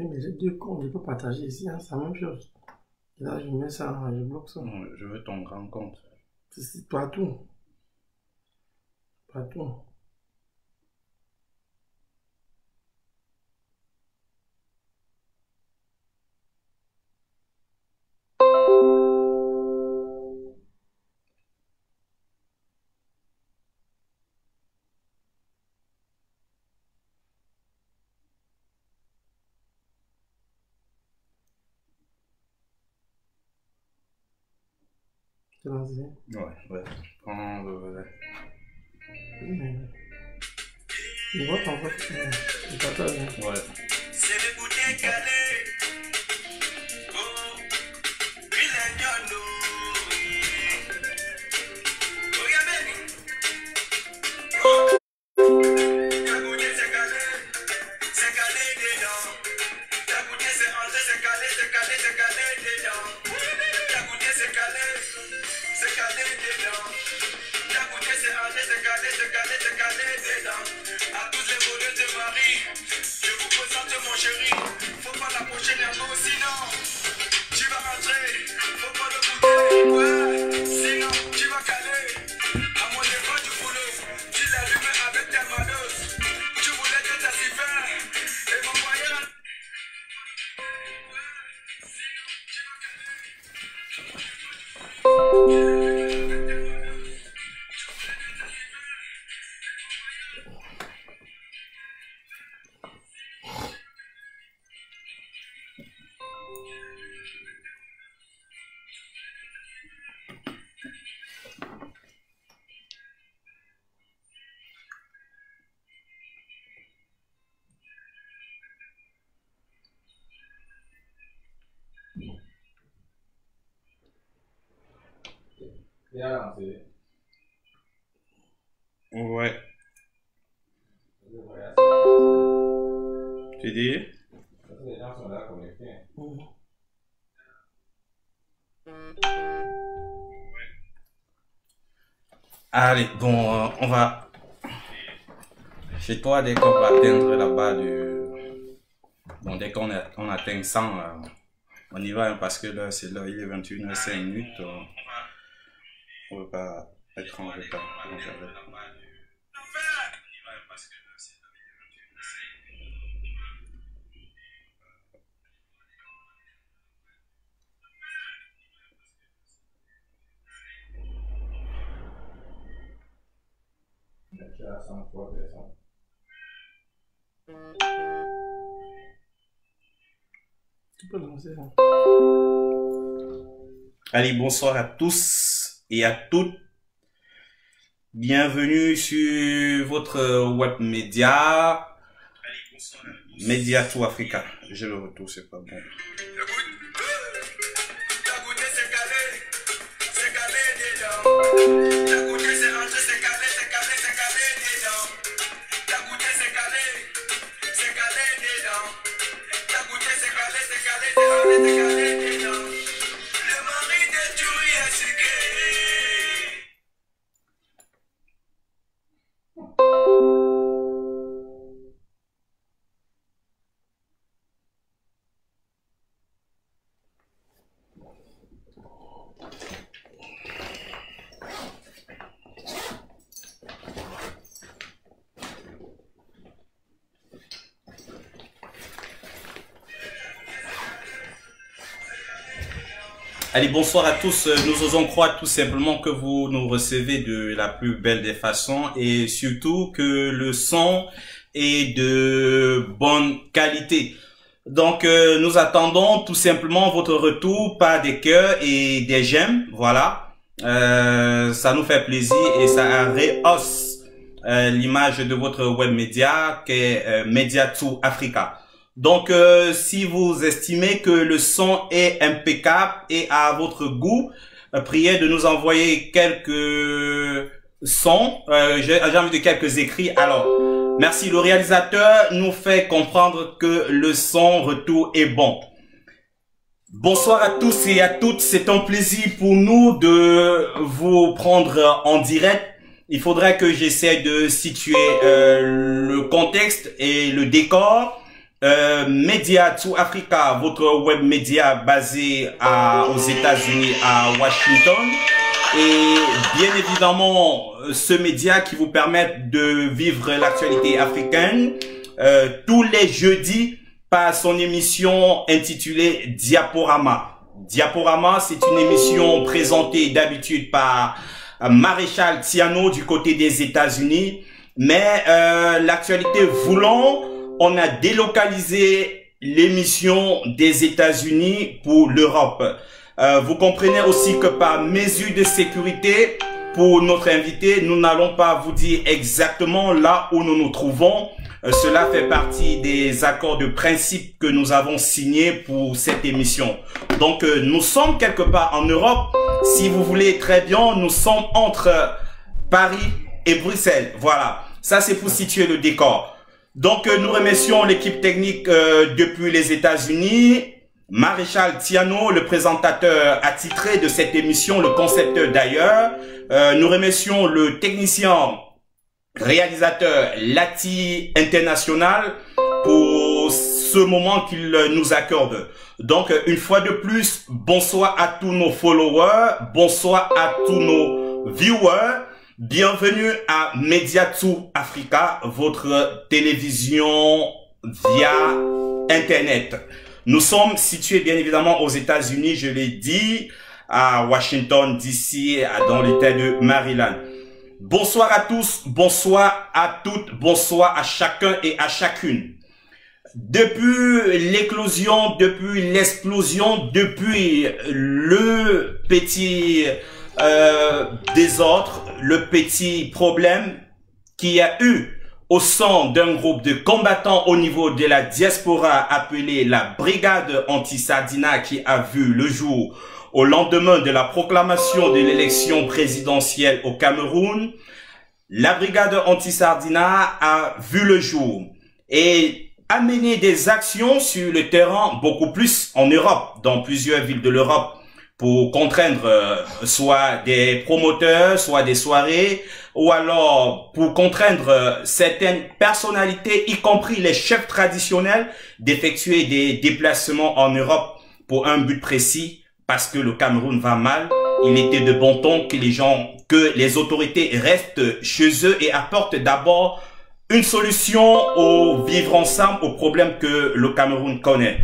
Oui, mais j'ai deux comptes, je peux partager ici, hein, c'est la même chose. Et là, je mets ça, je bloque ça. Non, je veux ton grand compte. C'est partout. Partout. C'est lancé. Ouais. Prends le... Oui, mais... Je vois ton vote, je partage. Hein. Ouais. C'est les bouteilles calées. Oh, Milagno. Oh, Tagounier, c'est calé. C'est calé dedans. Tagounier, c'est entré, c'est calé, c'est calé, c'est calé dedans. Tagounier, c'est calé. C'est calé dedans. Tagounier, c'est entré, c'est calé, c'est calé, c'est calé dedans. À tous les voleurs de Marie, je vous présente mon chéri. Faut pas l'approcher nerveux, sinon tu vas rentrer. Faut pas le goûter, ouais. Sinon tu vas caler. À mon départ du boulot, tu l'allumes avec tes malheurs. Tu voulais que t'as si faim et m'envoyer un... Ouais. Tu dis? Les gens sont là connectés. Allez, bon, on va chez toi dès qu'on va atteindre là-bas bon, dès on atteint 100, on y va hein, parce que là, c'est là, il est 21h05. On ne veut pas être en retard. Tu peux lancer ça. Allez, bonsoir à tous et à toutes. Bienvenue sur votre web média, Média Tout Africa. Je le retourne, c'est pas bon. Tagounier, c'est calé. C'est calé dedans. Tagounier, c'est rentré, c'est calé, c'est calé, c'est calé dedans. Tagounier, c'est calé. C'est calé dedans. Tagounier, c'est calé, c'est calé, c'est calé, c'est calé dedans. Le mari de Turi est sucré. Allez, bonsoir à tous. Nous osons croire tout simplement que vous nous recevez de la plus belle des façons et surtout que le son est de bonne qualité. Donc, nous attendons tout simplement votre retour par des cœurs et des j'aime. Voilà. Ça nous fait plaisir et ça rehausse l'image de votre web média qui est Média Tout Africa. Donc, si vous estimez que le son est impeccable et à votre goût, priez de nous envoyer quelques sons, j'ai envie de quelques écrits. Alors, merci. Le réalisateur nous fait comprendre que le son retour est bon. Bonsoir à tous et à toutes. C'est un plaisir pour nous de vous prendre en direct. Il faudrait que j'essaie de situer le contexte et le décor. Media to Africa, votre web média basé aux États-Unis, à Washington. Et bien évidemment, ce média qui vous permet de vivre l'actualité africaine tous les jeudis par son émission intitulée Diaporama. Diaporama, c'est une émission présentée d'habitude par Maréchal Tiano du côté des États-Unis. Mais l'actualité voulant, on a délocalisé l'émission des États-Unis pour l'Europe. Vous comprenez aussi que par mesure de sécurité pour notre invité, nous n'allons pas vous dire exactement là où nous nous trouvons. Cela fait partie des accords de principe que nous avons signés pour cette émission. Donc nous sommes quelque part en Europe. Si vous voulez très bien, nous sommes entre Paris et Bruxelles. Voilà, ça c'est pour situer le décor. Donc nous remercions l'équipe technique depuis les États-Unis, Maréchal Tiano, le présentateur attitré de cette émission, le concepteur d'ailleurs. Nous remercions le technicien réalisateur Lati International pour ce moment qu'il nous accorde. Donc une fois de plus, bonsoir à tous nos followers, bonsoir à tous nos viewers. Bienvenue à Media2 Africa, votre télévision via Internet. Nous sommes situés bien évidemment aux États-Unis, je l'ai dit, à Washington DC, dans l'État de Maryland. Bonsoir à tous, bonsoir à toutes, bonsoir à chacun et à chacune. Depuis l'éclosion, depuis l'explosion, depuis le petit désordre, le petit problème qu'il y a eu au sein d'un groupe de combattants au niveau de la diaspora appelée la Brigade Anti-Sardina qui a vu le jour au lendemain de la proclamation de l'élection présidentielle au Cameroun. La Brigade Anti-Sardina a vu le jour et a mené des actions sur le terrain, beaucoup plus en Europe, dans plusieurs villes de l'Europe, pour contraindre soit des promoteurs, soit des soirées, ou alors pour contraindre certaines personnalités, y compris les chefs traditionnels, d'effectuer des déplacements en Europe pour un but précis, parce que le Cameroun va mal. Il était de bon ton que les autorités restent chez eux et apportent d'abord une solution au vivre ensemble, aux problèmes que le Cameroun connaît.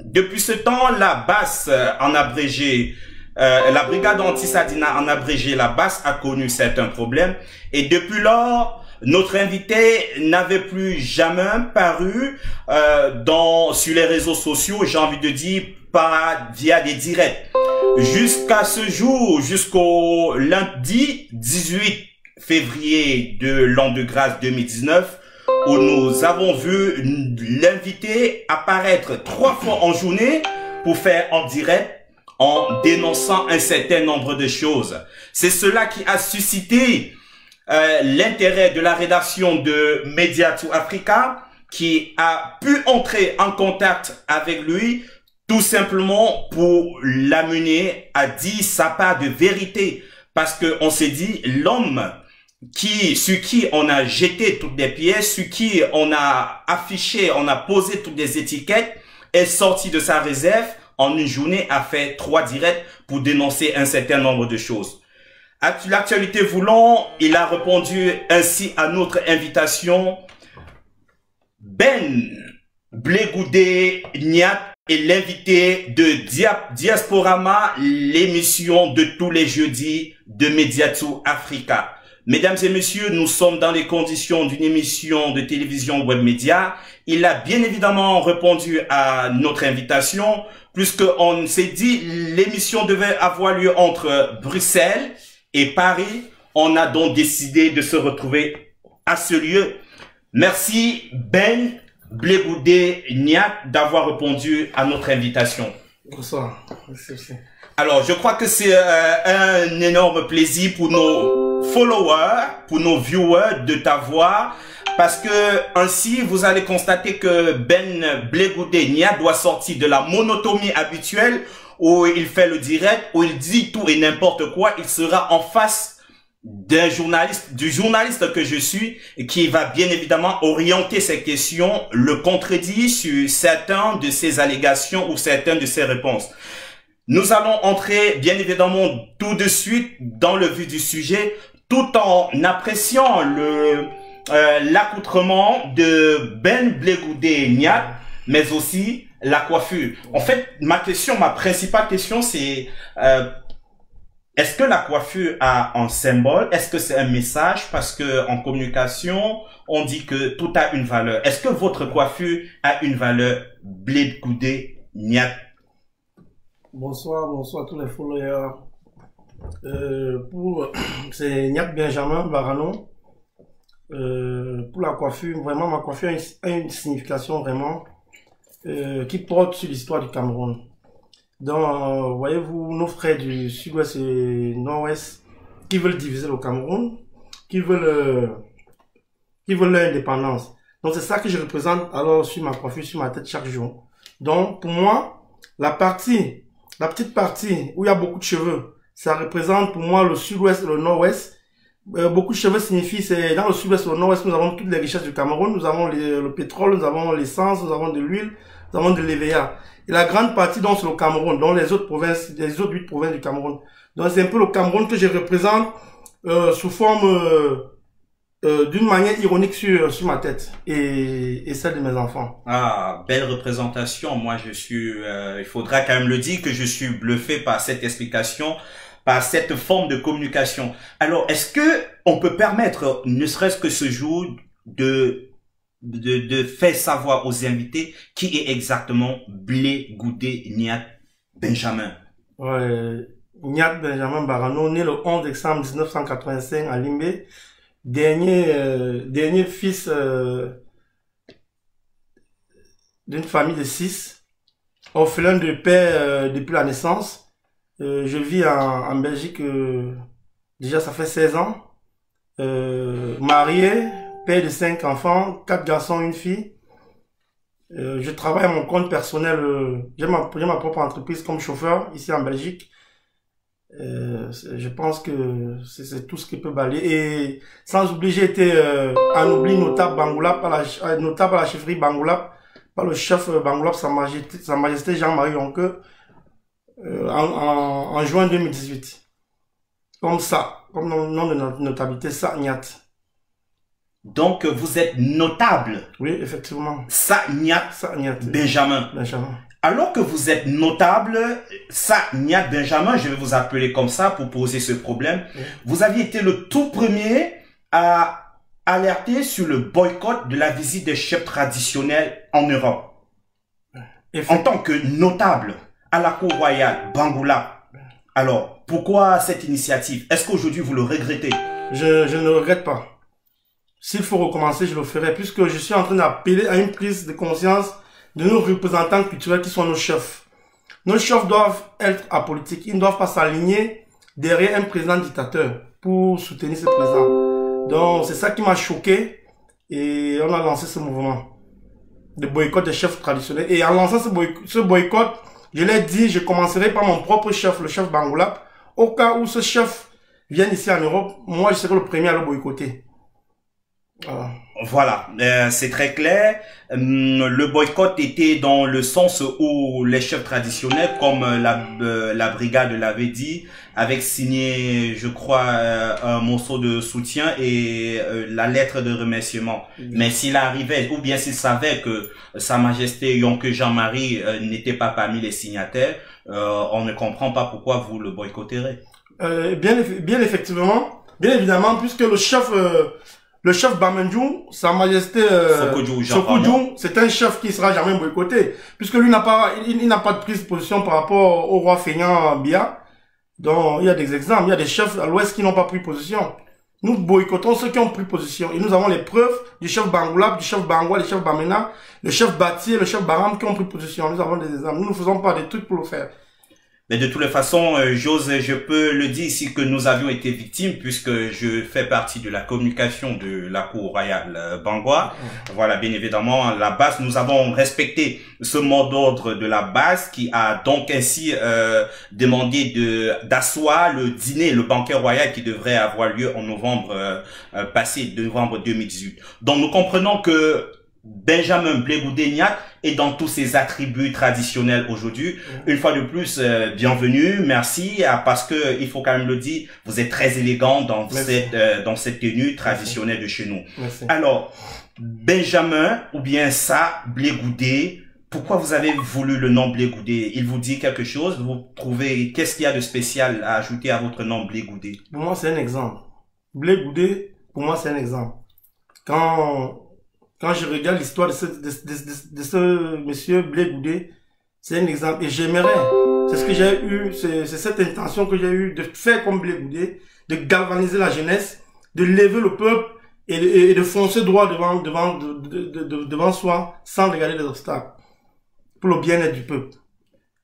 Depuis ce temps, la BAS en abrégé, la Brigade Anti-Sardina en abrégé, la BAS a connu certains problèmes. Et depuis lors, notre invité n'avait plus jamais paru sur les réseaux sociaux, j'ai envie de dire, via des directs. Jusqu'à ce jour, jusqu'au lundi 18 février de l'an de grâce 2019, où nous avons vu l'invité apparaître 3 fois en journée pour faire en direct en dénonçant un certain nombre de choses. C'est cela qui a suscité l'intérêt de la rédaction de Media2 Africa, qui a pu entrer en contact avec lui tout simplement pour l'amener à dire sa part de vérité. Parce que on s'est dit, l'homme sur qui on a jeté toutes les pièces, sur qui on a affiché, on a posé toutes les étiquettes, est sorti de sa réserve, en une journée a fait 3 directs pour dénoncer un certain nombre de choses. L'actualité voulant, il a répondu ainsi à notre invitation. Ben Blegoudé Niat est l'invité de Diasporama, l'émission de tous les jeudis de Media2 Africa. Mesdames et messieurs, nous sommes dans les conditions d'une émission de télévision web média. Il a bien évidemment répondu à notre invitation, puisqu'on s'est dit l'émission devait avoir lieu entre Bruxelles et Paris. On a donc décidé de se retrouver à ce lieu. Merci Ben Blegoudé Niat d'avoir répondu à notre invitation. Bonsoir. Merci. Alors, je crois que c'est un énorme plaisir pour nos followers, pour nos viewers de t'avoir, parce que ainsi vous allez constater que Ben Blegoudé Niat doit sortir de la monotonie habituelle où il fait le direct, où il dit tout et n'importe quoi. Il sera en face du journaliste que je suis, qui va bien évidemment orienter ces questions, le contredire sur certaines de ces allégations ou certaines de ces réponses. Nous allons entrer bien évidemment tout de suite dans le vif du sujet, tout en appréciant l'accoutrement de Ben Blegoudé Niat, mais aussi la coiffure. En fait, ma principale question, c'est est-ce que la coiffure a un symbole? Est-ce que c'est un message? Parce que en communication, on dit que tout a une valeur. Est-ce que votre coiffure a une valeur? Blegoudé Niat. Bonsoir à tous les followers. C'est Niat Benjamin Barano. Pour la coiffure, vraiment, ma coiffure a une signification vraiment qui porte sur l'histoire du Cameroun. Donc, voyez-vous, nos frères du sud-ouest et nord-ouest qui veulent diviser le Cameroun, qui veulent l'indépendance. Donc, c'est ça que je représente alors sur ma coiffure, sur ma tête chaque jour. Donc, pour moi, la petite partie où il y a beaucoup de cheveux, ça représente pour moi le sud-ouest et le nord-ouest. Beaucoup de cheveux signifie, c'est dans le sud-ouest et le nord-ouest, nous avons toutes les richesses du Cameroun, nous avons le pétrole, nous avons l'essence, nous avons de l'huile, nous avons de l'EVA. Et la grande partie, donc, c'est le Cameroun, dans les autres 8 provinces du Cameroun. Donc, c'est un peu le Cameroun que je représente sous forme d'une manière ironique sur ma tête et celle de mes enfants. Ah, belle représentation. Moi, il faudra quand même le dire que je suis bluffé par cette explication, par cette forme de communication. Alors, est-ce que on peut permettre, ne serait-ce que ce jour, de faire savoir aux invités qui est exactement Blegoudé Niat Benjamin? Ouais, Niat Benjamin Barano, né le 11 décembre 1985 à Limbé, dernier fils d'une famille de 6, orphelin de père depuis la naissance. Je vis en Belgique, déjà ça fait 16 ans, marié, père de 5 enfants, 4 garçons, 1 fille. Je travaille à mon compte personnel, j'ai ma propre entreprise comme chauffeur ici en Belgique. Je pense que c'est tout ce qui peut balayer. Et sans oublier, j'ai été un oubli notable Bangoulap, notable à la chefferie Bangoulap, par le chef Bangoulap, Sa Majesté Jean-Marie Yonke, en juin 2018. Comme ça, comme nom de notabilité, ça, Niat. Donc, vous êtes notable. Oui, effectivement. Ça, Niat Benjamin. Alors que vous êtes notable, ça, Niat Benjamin, je vais vous appeler comme ça pour poser ce problème. Oui. Vous aviez été le tout premier à alerter sur le boycott de la visite des chefs traditionnels en Europe. En tant que notable à la cour royale, Bangoulap. Alors, pourquoi cette initiative? Est-ce qu'aujourd'hui vous le regrettez? Je ne regrette pas. S'il faut recommencer, je le ferai, puisque je suis en train d'appeler à une prise de conscience de nos représentants culturels qui sont nos chefs. Nos chefs doivent être apolitiques. Ils ne doivent pas s'aligner derrière un président dictateur pour soutenir ce président. Donc, c'est ça qui m'a choqué et on a lancé ce mouvement de boycott des chefs traditionnels. Et en lançant ce boycott, je l'ai dit, je commencerai par mon propre chef, le chef Bangoulap. Au cas où ce chef vienne ici en Europe, moi, je serai le premier à le boycotter. Voilà, c'est très clair. Le boycott était dans le sens où les chefs traditionnels, comme la brigade l'avait dit, avaient signé, je crois, un morceau de soutien et la lettre de remerciement. Mais s'il arrivait, ou bien s'il savait que Sa Majesté Yonke Jean-Marie n'était pas parmi les signataires, on ne comprend pas pourquoi vous le boycotterez. Bien effectivement, bien évidemment, puisque le chef Bamendjou, Sa Majesté Sokodjou, c'est un chef qui sera jamais boycotté, puisque lui n'a pas de prise de position par rapport au roi feignant Biya. Donc il y a des exemples, il y a des chefs à l'ouest qui n'ont pas pris position. Nous boycottons ceux qui ont pris position et nous avons les preuves du chef Bangoulap, du chef Bangoua, du chef Bamena, le chef Bati et le chef Baram qui ont pris position. Nous avons des exemples. Nous ne faisons pas des trucs pour le faire. Mais de toutes les façons, je peux le dire ici que nous avions été victimes puisque je fais partie de la communication de la Cour royale Bangoua. Voilà, bien évidemment, la base, nous avons respecté ce mot d'ordre de la base qui a donc ainsi demandé d'asseoir le dîner, le banquet royal qui devrait avoir lieu en novembre passé, novembre 2018. Donc nous comprenons que Benjamin Blé Goudé Niatte est dans tous ses attributs traditionnels aujourd'hui. Une fois de plus, bienvenue, merci, parce que il faut quand même le dire, vous êtes très élégant dans cette tenue traditionnelle de chez nous. Merci. Alors, Benjamin ou bien ça, Blé Goudé, pourquoi vous avez voulu le nom Blé Goudé? Il vous dit quelque chose? Vous trouvez qu'est-ce qu'il y a de spécial à ajouter à votre nom Blé Goudé? Pour moi, c'est un exemple. Blé Goudé, pour moi, c'est un exemple. Quand je regarde l'histoire de ce monsieur Blé Goudé, c'est un exemple. Et j'aimerais, c'est ce que j'ai eu, c'est cette intention que j'ai eu de faire comme Blé Goudé, de galvaniser la jeunesse, de lever le peuple et de foncer droit devant soi sans regarder les obstacles pour le bien-être du peuple.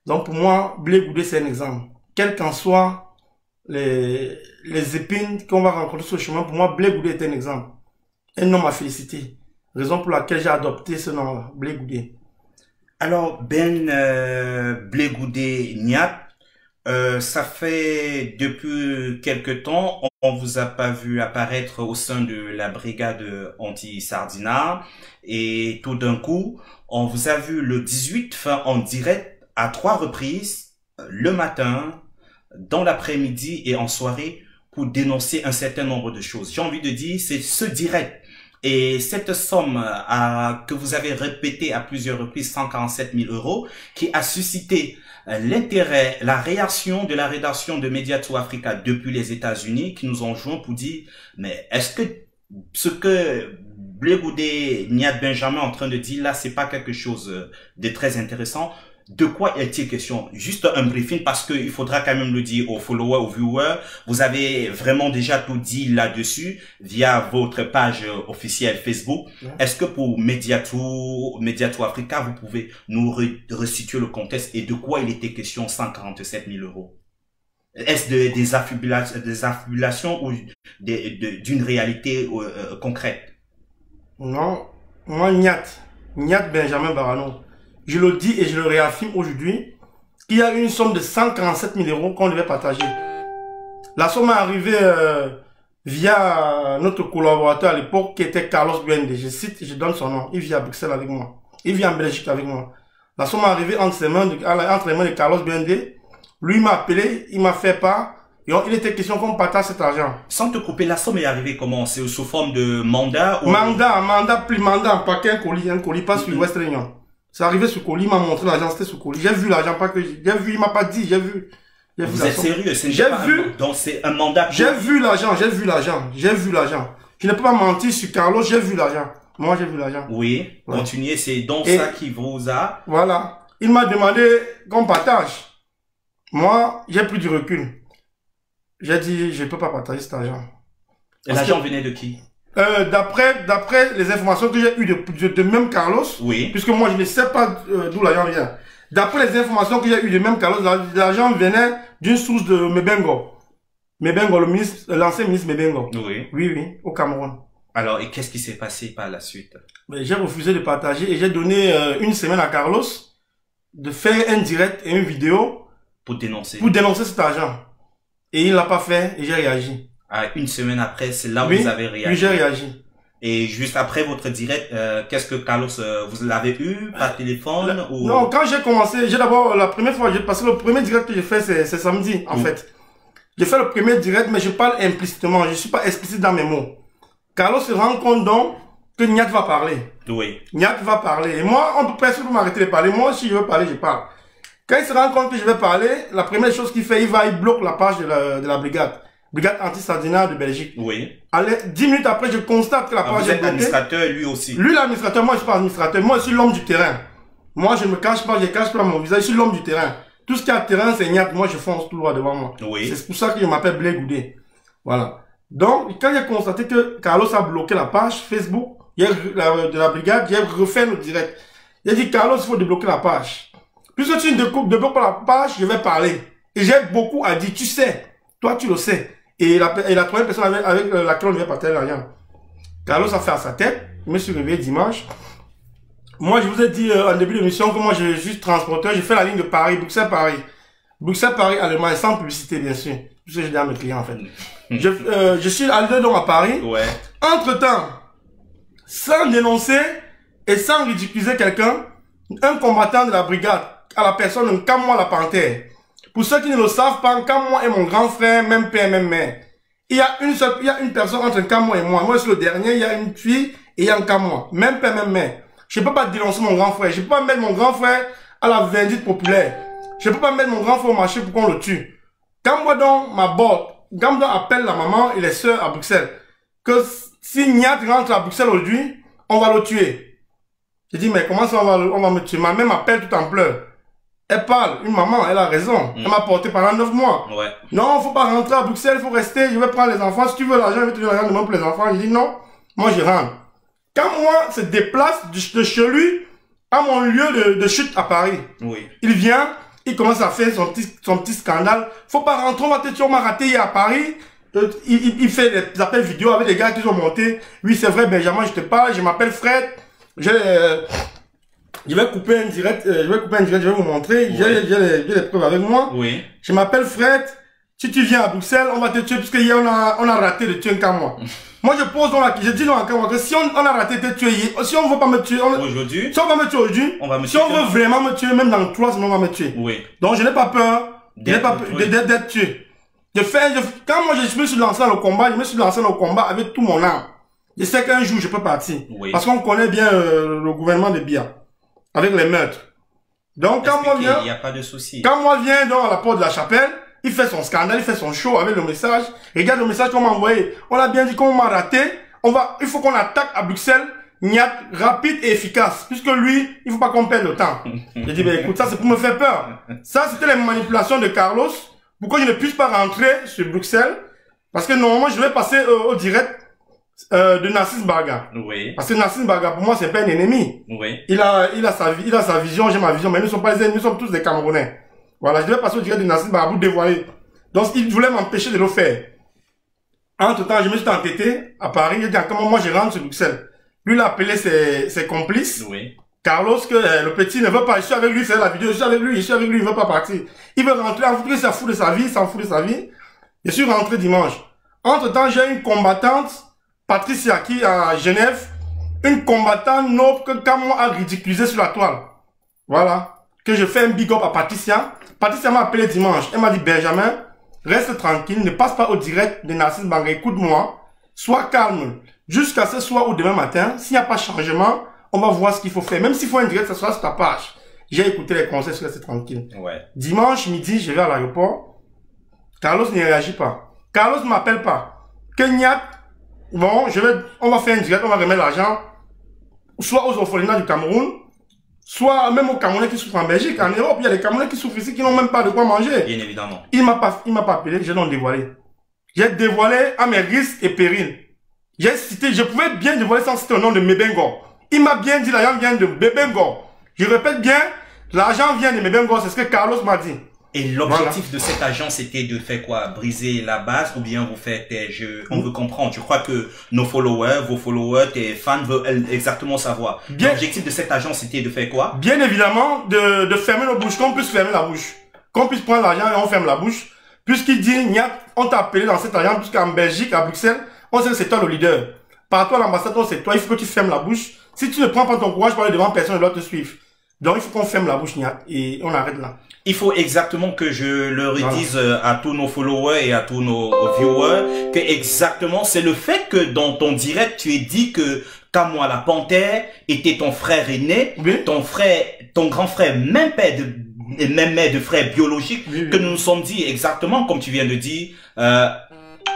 Donc pour moi, Blé Goudé, c'est un exemple. Quelles qu'en soient les épines qu'on va rencontrer sur le chemin, pour moi, Blé Goudé est un exemple. Un homme à féliciter. Raison pour laquelle j'ai adopté ce nom-là, Blé Goudé. Alors, Blé Goudé Niatte, ça fait depuis quelque temps, on vous a pas vu apparaître au sein de la brigade anti-Sardinat et tout d'un coup, on vous a vu le 18 fin en direct à 3 reprises, le matin, dans l'après-midi et en soirée pour dénoncer un certain nombre de choses. J'ai envie de dire, c'est ce direct. Et cette somme que vous avez répétée à plusieurs reprises, 147 000 €, qui a suscité l'intérêt, la réaction de la rédaction de Mediator Africa depuis les États-Unis, qui nous ont joint pour dire, mais est-ce que ce que Blé Goudé Niatte Benjamin est en train de dire là, c'est pas quelque chose de très intéressant? De quoi est-il question? Juste un briefing parce que il faudra quand même le dire aux followers, aux viewers. Vous avez vraiment déjà tout dit là-dessus via votre page officielle Facebook. Est-ce que pour Mediator Africa, vous pouvez nous resituer le contexte et de quoi il était question 147 000 €? Est-ce des affabulations ou d'une réalité concrète? Non, moi Niatte Benjamin Barano. Je le dis et je le réaffirme aujourd'hui, qu'il y a une somme de 147 000 € qu'on devait partager. La somme est arrivée via notre collaborateur à l'époque qui était Carlos Buende. Je cite, je donne son nom. Il vit à Bruxelles avec moi. Il vit en Belgique avec moi. La somme est arrivée entre les mains de Carlos Buende. Lui m'a appelé, il m'a fait part. Et il était question qu'on partage cet argent. Sans te couper, la somme est arrivée comment? C'est sous forme de mandat ou... Mandat, un paquet, un colis, pas sur West Réunion. C'est arrivé sur colis, il m'a montré l'argent, c'était sur colis. J'ai vu l'argent, pas que j'ai vu, il m'a pas dit, j'ai vu. Vous êtes sérieux? J'ai vu. Donc c'est un mandat. J'ai vu l'argent. Je ne peux pas mentir sur Carlos, j'ai vu l'argent. Moi, j'ai vu l'argent. Oui, ouais. Continuez, c'est donc ça qui vous a... Voilà. Il m'a demandé qu'on partage. Moi, j'ai pris du recul. J'ai dit, je ne peux pas partager cet argent. Et l'argent venait de qui? D'après les informations que j'ai eues de même Carlos, oui. Puisque moi je ne sais pas d'où l'argent vient. D'après les informations que j'ai eues de même Carlos, l'argent venait d'une source de Mebengo. Mebengo, l'ancien ministre Mebengo. Oui. Oui, au Cameroun. Alors, et qu'est-ce qui s'est passé par la suite? J'ai refusé de partager et j'ai donné une semaine à Carlos de faire un direct et une vidéo pour dénoncer cet argent. Et il l'a pas fait et j'ai réagi. Une semaine après, c'est là où vous avez réagi. Oui, j'ai réagi. Et juste après votre direct, qu'est-ce que Carlos, vous l'avez eu par téléphone ou... Non, quand j'ai commencé, j'ai d'abord, la première fois, parce que le premier direct que j'ai fait, c'est samedi, en fait. J'ai fait le premier direct, mais je parle implicitement, je suis pas explicite dans mes mots. Carlos se rend compte donc que Niatte va parler. Oui. Niatte va parler. Et moi, on peut presque m'arrêter de parler. Moi, si je veux parler, je parle. Quand il se rend compte que je vais parler, la première chose qu'il fait, il bloque la page de la brigade anti-Sardinat de Belgique. Oui. Allez, 10 minutes après, je constate que la page est bloquée. Vous êtes administrateur, lui aussi. Lui, l'administrateur, moi, je suis pas administrateur. Moi, je suis l'homme du terrain. Moi, je me cache pas, je cache pas mon visage. Je suis l'homme du terrain. Tout ce qui a terrain, c'est Niatte. Moi, je fonce tout droit devant moi. Oui. C'est pour ça que je m'appelle Blé Goudé. Voilà. Donc, quand j'ai constaté que Carlos a bloqué la page Facebook, de la brigade, j'ai refait le direct. J'ai dit, Carlos, il faut débloquer la page. Puisque tu ne débloques pas la page, je vais parler. Et j'ai beaucoup à dire, tu sais, toi tu le sais. Et la troisième personne avec laquelle on vient partager l'argent. Carlos a fait à sa tête, je me suis réveillé dimanche. Moi, je vous ai dit en début d'émission que moi, je suis transporteur, je fais la ligne de Paris, Bruxelles-Paris. Bruxelles-Paris, Allemagne, sans publicité, bien sûr. Tout ce que je dis à mes clients, en fait. Je suis allé donc à Paris. Ouais. Entre-temps, sans dénoncer et sans ridiculiser quelqu'un, un combattant de la brigade à la personne de Kamwa la Panthère. Pour ceux qui ne le savent pas, Kamwa est mon grand frère, même père, même mère. Il y a une personne entre Kamwa et moi. Moi, je suis le dernier, il y a une fille et il y a un Kamwa. Même père, même mère. Je ne peux pas dénoncer mon grand frère. Je ne peux pas mettre mon grand frère à la vindicte populaire. Je ne peux pas mettre mon grand frère au marché pour qu'on le tue. Quand moi donc m'aborde, quand moi appelle la maman et les sœurs à Bruxelles, que si Niat rentre à Bruxelles aujourd'hui, on va le tuer. Je dis, mais comment ça on va me tuer? Ma mère m'appelle tout en pleurs. Elle parle, une maman, elle a raison. Elle m'a porté pendant 9 mois. Ouais. Non, faut pas rentrer à Bruxelles, faut rester, je vais prendre les enfants. Si tu veux l'argent, je vais te donner l'argent demain pour les enfants. Je dis non, moi je rentre. Quand moi se déplace de chez lui à mon lieu de chute à Paris, Oui. il vient, il commence à faire son petit scandale. Faut pas rentrer, on va te tuer, on m'a raté hier à Paris. Il fait des appels vidéo avec des gars qui sont montés. Oui, c'est vrai, Benjamin, je te parle, je m'appelle Fred. Je vais couper un direct, je vais vous montrer. J'ai les preuves avec moi. Oui. Je m'appelle Fred. Si tu viens à Bruxelles, on va te tuer, parce que hier, on a raté de tuer un Kamwa. Moi, je pose dans je dis dans un Kamwa que si on a raté de tuer hier, si on veut pas me tuer, Aujourd'hui. si on va me tuer aujourd'hui, si on veut vraiment me tuer, même dans 3 semaines, on va me tuer. Oui. Donc, je n'ai pas peur d'être tué. Quand moi, je me suis lancé dans le combat, je me suis lancé dans le combat avec tout mon âme. Je sais qu'un jour, je peux partir. Oui. Parce qu'on connaît bien le gouvernement de Biya. Avec les meurtres. Donc, quand moi viens, il n'y a pas de souci. quand moi viens dans la porte de la chapelle, il fait son scandale, il fait son show avec le message. Regarde le message qu'on m'a envoyé. On a bien dit qu'on m'a raté. Il faut qu'on attaque à Bruxelles, rapide et efficace. Puisque lui, il faut pas qu'on perde le temps. J'ai dit, ben écoute, ça c'est pour me faire peur. Ça, c'était les manipulations de Carlos. Pourquoi je ne puisse pas rentrer sur Bruxelles? Parce que normalement, je vais passer au direct de Narcisse Barga. Oui. Parce que Narcisse Barga, pour moi, c'est pas un ennemi. Oui. Il a sa vision, j'ai ma vision, mais nous ne sommes pas les ennemis, nous sommes tous des Camerounais. Voilà, je devais passer au direct de Narcisse Barga pour dévoiler. Donc, il voulait m'empêcher de le faire. Entre temps, je me suis entêté à Paris, j'ai dit, comment moi je rentre sur Bruxelles? Lui, il a appelé ses complices. Oui. Carlos, que le petit ne veut pas, je suis avec lui, c'est la vidéo, je suis avec lui, il veut pas partir. Il veut rentrer, en fait, il s'en fout de sa vie, il s'en fout de sa vie. Je suis rentré dimanche. Entre temps, j'ai une combattante, Patricia, qui est à Genève, une combattante noble que Kamwa a ridiculisé sur la toile. Voilà. Que je fais un big up à Patricia. Patricia m'a appelé dimanche. Elle m'a dit, Benjamin, reste tranquille, ne passe pas au direct de Narcisse Barga, écoute-moi, sois calme. Jusqu'à ce soir ou demain matin, s'il n'y a pas de changement, on va voir ce qu'il faut faire. Même s'il faut un direct, ça sera sur ta page. J'ai écouté les conseils, je reste tranquille. Ouais. Dimanche midi, je vais à l'aéroport. Carlos ne réagit pas. Carlos ne m'appelle pas. Kenyat, bon, on va faire un direct, on va remettre l'argent, soit aux orphelinats du Cameroun, soit même aux Camerounais qui souffrent en Belgique. En Europe, il y a des Camerounais qui souffrent ici, qui n'ont même pas de quoi manger. Bien évidemment. Il m'a pas appelé, j'ai donc dévoilé. J'ai dévoilé à mes risques et périls. J'ai cité, je pouvais bien dévoiler sans citer le nom de Mebengo. Il m'a bien dit, l'argent vient de Mebengo. Je répète bien, l'argent vient de Mebengo, c'est ce que Carlos m'a dit. Et l'objectif de cet agent, c'était de faire quoi? Briser la base ou bien vous faites on veut comprendre. Je crois que nos followers, vos followers, tes fans veulent exactement savoir. L'objectif de cet agent, c'était de faire quoi? Bien évidemment, de fermer nos bouches, qu'on puisse fermer la bouche. Qu'on puisse prendre l'argent et on ferme la bouche. Puisqu'il dit, on t'a appelé dans cet agent, puisqu'en Belgique, à Bruxelles, on sait que c'est toi le leader. Partout à l'ambassade, c'est toi, il faut que tu fermes la bouche. Si tu ne prends pas ton courage pour aller devant personne, ne doit te suivre. Donc, il faut qu'on ferme la bouche, et on arrête là. Il faut exactement que je le redise à tous nos followers et à tous nos viewers que exactement c'est le fait que dans ton direct tu aies dit que Kamwa la Panthère était ton frère aîné, oui. ton grand frère, même père et même mère de frère biologique, oui. Que nous nous sommes dit exactement comme tu viens de dire.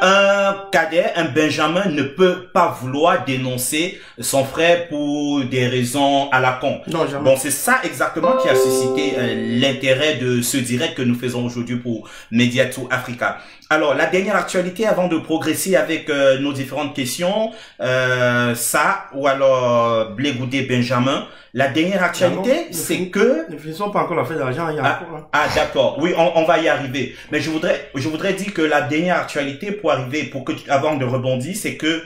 un cadet, un Benjamin ne peut pas vouloir dénoncer son frère pour des raisons à la con. Non, jamais. Bon, c'est ça exactement qui a suscité l'intérêt de ce direct que nous faisons aujourd'hui pour Mediato Africa. Alors, la dernière actualité avant de progresser avec nos différentes questions, ça ou alors Blé-Goudé Benjamin, la dernière actualité, c'est que... Ne finissons pas encore la fête d'argent, il y a encore... Ah, d'accord. Oui, on va y arriver. Mais je voudrais dire que la dernière actualité pour arriver, avant de rebondir, c'est que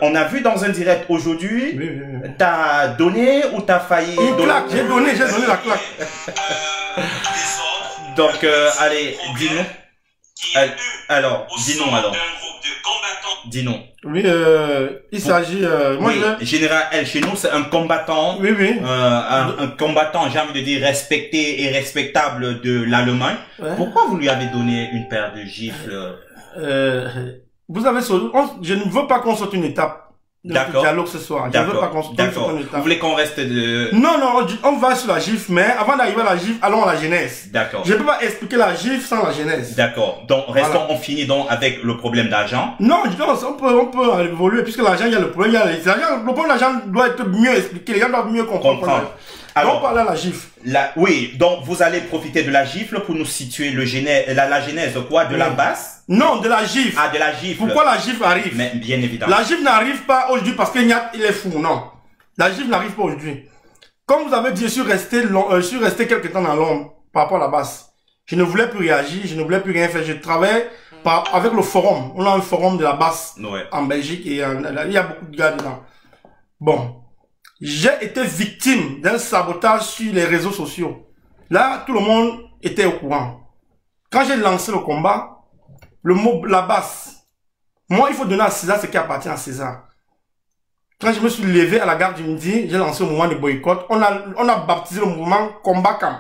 on a vu dans un direct aujourd'hui, Oui. t'as donné ou t'as failli... Une claque, j'ai donné la claque. Donc, allez, dis-nous. Alors, dis-nous alors. Dis-nous. Oui, il s'agit... moi, Oui, Général, chez nous, c'est un combattant. Oui. Un combattant, j'ai envie de dire, respecté et respectable de l'Allemagne. Ouais. Pourquoi vous lui avez donné une paire de gifles? Vous avez je ne veux pas qu'on saute une étape de dialogue ce soir. Je ne veux pas qu'on saute une étape. Vous voulez qu'on reste de... Non, on va sur la gifle, mais avant d'arriver à la gifle, allons à la genèse. D'accord. Je ne peux pas expliquer la gifle sans la genèse. D'accord. Donc, on finit donc avec le problème d'argent. Non, on peut évoluer, puisque l'argent, il y a le problème, le problème de l'argent doit être mieux expliqué, les gens doivent mieux comprendre. Alors, on parle à la gifle. Oui, donc vous allez profiter de la gifle pour nous situer la genèse de la basse. Non, de la gifle. Ah, de la gifle. Pourquoi la gifle arrive? Mais bien évidemment. La gifle n'arrive pas aujourd'hui parce que Niat, il est fou, non. La gifle n'arrive pas aujourd'hui. Comme vous avez dit, je suis resté quelque temps dans l'ombre par rapport à la basse. Je ne voulais plus réagir, je ne voulais plus rien faire. Je travaillais avec le forum. On a un forum de la basse en Belgique et il y a beaucoup de gars dedans. Bon. J'ai été victime d'un sabotage sur les réseaux sociaux. Là, tout le monde était au courant. Quand j'ai lancé le combat, le mot la basse, moi, il faut donner à César ce qui appartient à César. Quand je me suis levé à la gare du Midi, j'ai lancé le mouvement de boycott. On a baptisé le mouvement Combat Camp.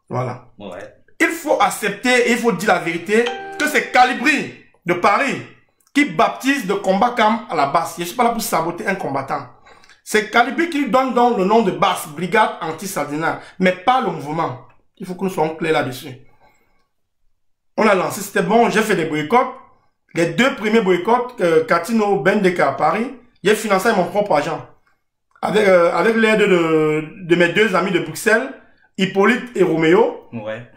Voilà. Ouais. Il faut accepter et il faut dire la vérité que c'est Calibri de Paris qui baptise de Combat Camp à la basse. Je ne suis pas là pour saboter un combattant. C'est Calibri qui lui donne donc le nom de basse, Brigade Anti-Sardina, mais pas le mouvement. Il faut que nous soyons clairs là-dessus. On a lancé, c'était bon, j'ai fait des boycotts. Les 2 premiers boycotts, Katino Bendeka à Paris, j'ai financé avec mon propre argent. Avec l'aide de mes 2 amis de Bruxelles, Hippolyte et Roméo,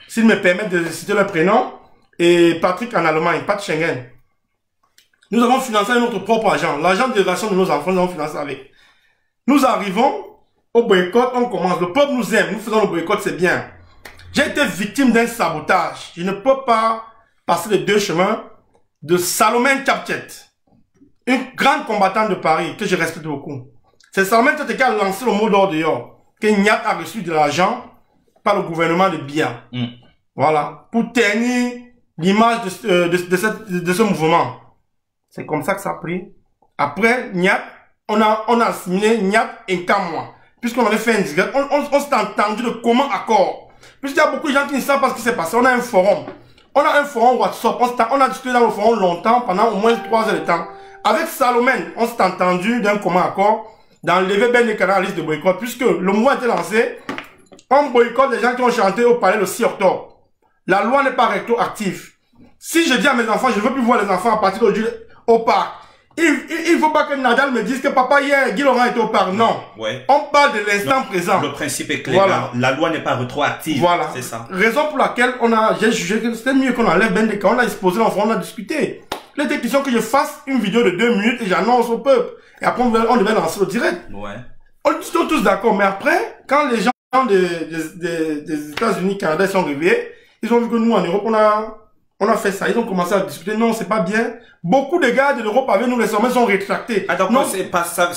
s'ils me permettent de citer leurs prénoms, et Patrick en Allemagne, Pat Schengen. Nous avons financé avec notre propre argent. L'argent d'éducation de nos enfants, nous avons financé avec. Nous arrivons au boycott, on commence. Le peuple nous aime, nous faisons le boycott, c'est bien. J'ai été victime d'un sabotage. Je ne peux pas passer les 2 chemins de Salomé Tchapchet, une grande combattante de Paris que je respecte beaucoup. C'est Salomé Tchapchet qui a lancé le mot d'ordre dehors, que Niat a reçu de l'argent par le gouvernement de Biya. Voilà, pour ternir l'image de ce mouvement. C'est comme ça que ça a pris. Après, Niat, on a assimilé Niat et Kamwa. Puisqu'on avait fait un direct, on s'est entendu de commun accord. Puisqu'il y a beaucoup de gens qui ne savent pas ce qui s'est passé. On a un forum. On a un forum WhatsApp. On a discuté dans le forum longtemps, pendant au moins 3 heures de temps. Avec Salomé, on s'est entendu d'un commun accord d'enlever Ben des canaux à la liste de boycott. Puisque le mouvement a été lancé, on boycotte les gens qui ont chanté au palais le 6 octobre. La loi n'est pas rétroactive. Si je dis à mes enfants, je ne veux plus voir les enfants à partir d'aujourd'hui au parc. Il faut pas que Nadal me dise que papa hier, Guy Laurent était au parc. Non. Ouais. On parle de l'instant présent. Le principe est clair. Voilà. La loi n'est pas rétroactive. Voilà. C'est ça. Raison pour laquelle j'ai jugé que c'était mieux qu'on enlève Ben Deka. On a exposé l'enfant, on a discuté. Il était question que je fasse une vidéo de 2 minutes et j'annonce au peuple. Et après, on devait lancer le direct. Ouais. On est tous d'accord. Mais après, quand les gens des États-Unis, Canada, ils sont réveillés, ils ont vu que nous, en Europe, on a fait ça. Ils ont commencé à discuter. Non, c'est pas bien. Beaucoup de gars de l'Europe avec nous, les sommets sont rétractés. Ah, donc, c'est pas ça,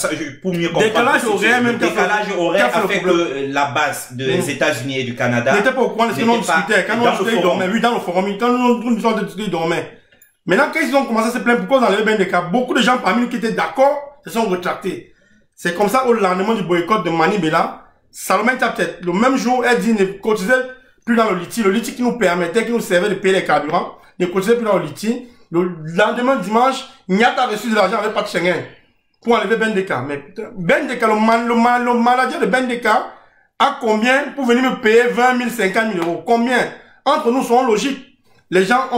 pour mieux comprendre. Décalage horaire, même. Décalage horaire a fait que la base des États-Unis et du Canada n'était pas au courant de ce que l'on discutait. Quand on discutait, ils dormaient. Oui, dans le forum. Quand nous discutions, ils dormaient. Maintenant, quand ils ont commencé à se plaindre, pourquoi on enlève Ben Deka, beaucoup de gens parmi nous qui étaient d'accord se sont rétractés. C'est comme ça, au lendemain du boycott de Manibela, Salomé Tchapchet, le même jour, elle dit, ne cotisait plus dans le litige. Le litige qui nous permettait, qui nous servait de payer les carburants, ne cotisait plus dans le litige. Le lendemain dimanche, Niat a reçu de l'argent avec Pat Schengen pour enlever Ben Deka. Mais Ben Deka, le manager de Ben Deka a combien pour venir me payer 20 000, 50 000 euros? Combien? Entre nous, soyons logiques. les gens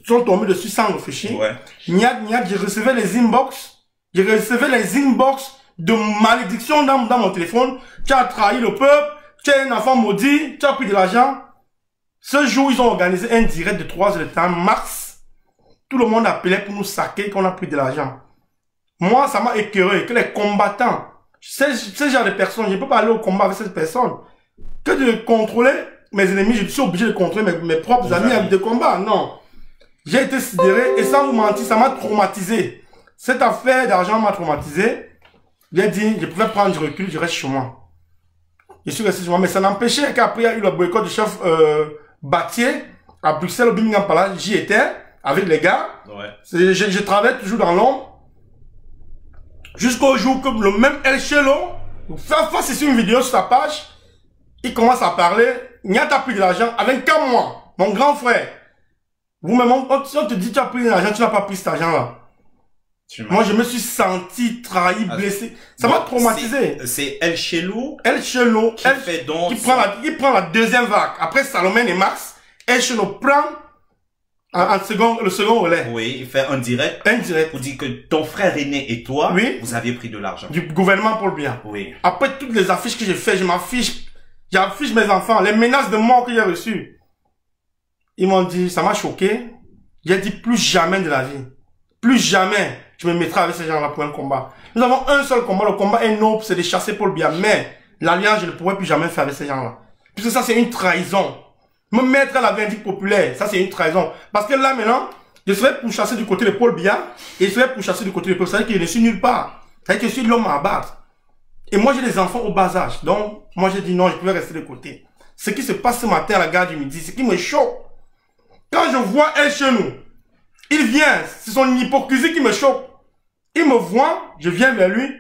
sont tombés dessus sans réfléchir. Ouais. Niat, je recevais les inbox. Je recevais les inbox de malédiction dans mon téléphone. Tu as trahi le peuple. Tu es un enfant maudit. Tu as pris de l'argent. Ce jour, ils ont organisé un direct de 3 heures de temps, mars. Tout le monde appelait pour nous saquer qu'on a pris de l'argent. Moi, ça m'a écœuré que les combattants, ce genre de personnes, je ne peux pas aller au combat avec cette personne. Que de contrôler mes ennemis, je suis obligé de contrôler mes propres amis de combat. Non. J'ai été sidéré et sans vous mentir, ça m'a traumatisé. Cette affaire d'argent m'a traumatisé. J'ai dit, je pouvais prendre du recul, je reste chez moi. Je suis resté chez moi, mais ça n'empêchait qu'après, il y a eu le boycott du chef Battier à Bruxelles, au Birmingham Palace. J'y étais avec les gars. Ouais. Je travaillais toujours dans l'ombre. Jusqu'au jour que le même El Chelo fait sur une vidéo sur sa page. Il commence à parler. Niat a pris de l'argent avec qu'à moi, mon grand frère. Vous-même, on te dit tu as pris de l'argent, tu n'as pas pris cet argent-là. Moi, je me suis senti trahi, blessé. Ça m'a traumatisé. C'est El Chelo. El Chelo, qui prend la deuxième vague. Après Salomon et Max, El Chelo prend le second relais. Oui, il fait un direct. Pour dire que ton frère aîné et toi, vous aviez pris de l'argent. Du gouvernement Paul Biya. Oui. Après toutes les affiches que j'ai fait, j'affiche mes enfants, les menaces de mort que j'ai reçues. Ils m'ont dit, ça m'a choqué. J'ai dit, plus jamais de la vie. Plus jamais je me mettrai avec ces gens-là pour un combat. Nous avons un seul combat. Le combat est noble, c'est de chasser Paul Biya. Mais l'alliance, je ne pourrais plus jamais faire avec ces gens-là. Puisque ça, c'est une trahison. Me mettre à la vindicte populaire, ça, c'est une trahison. Parce que là, maintenant, je serais pour chasser du côté de Paul Biya et je serais pour chasser du côté de Paul. Ça veut dire que je ne suis nulle part. Ça veut dire que je suis l'homme à abattre. Et moi, j'ai des enfants au bas âge. Donc, moi, j'ai dit non, je pouvais rester de côté. Ce qui se passe ce matin à la gare du Midi, ce qui me choque. Quand je vois El Chelo, il vient, c'est son hypocrisie qui me choque. Il me voit, je viens vers lui.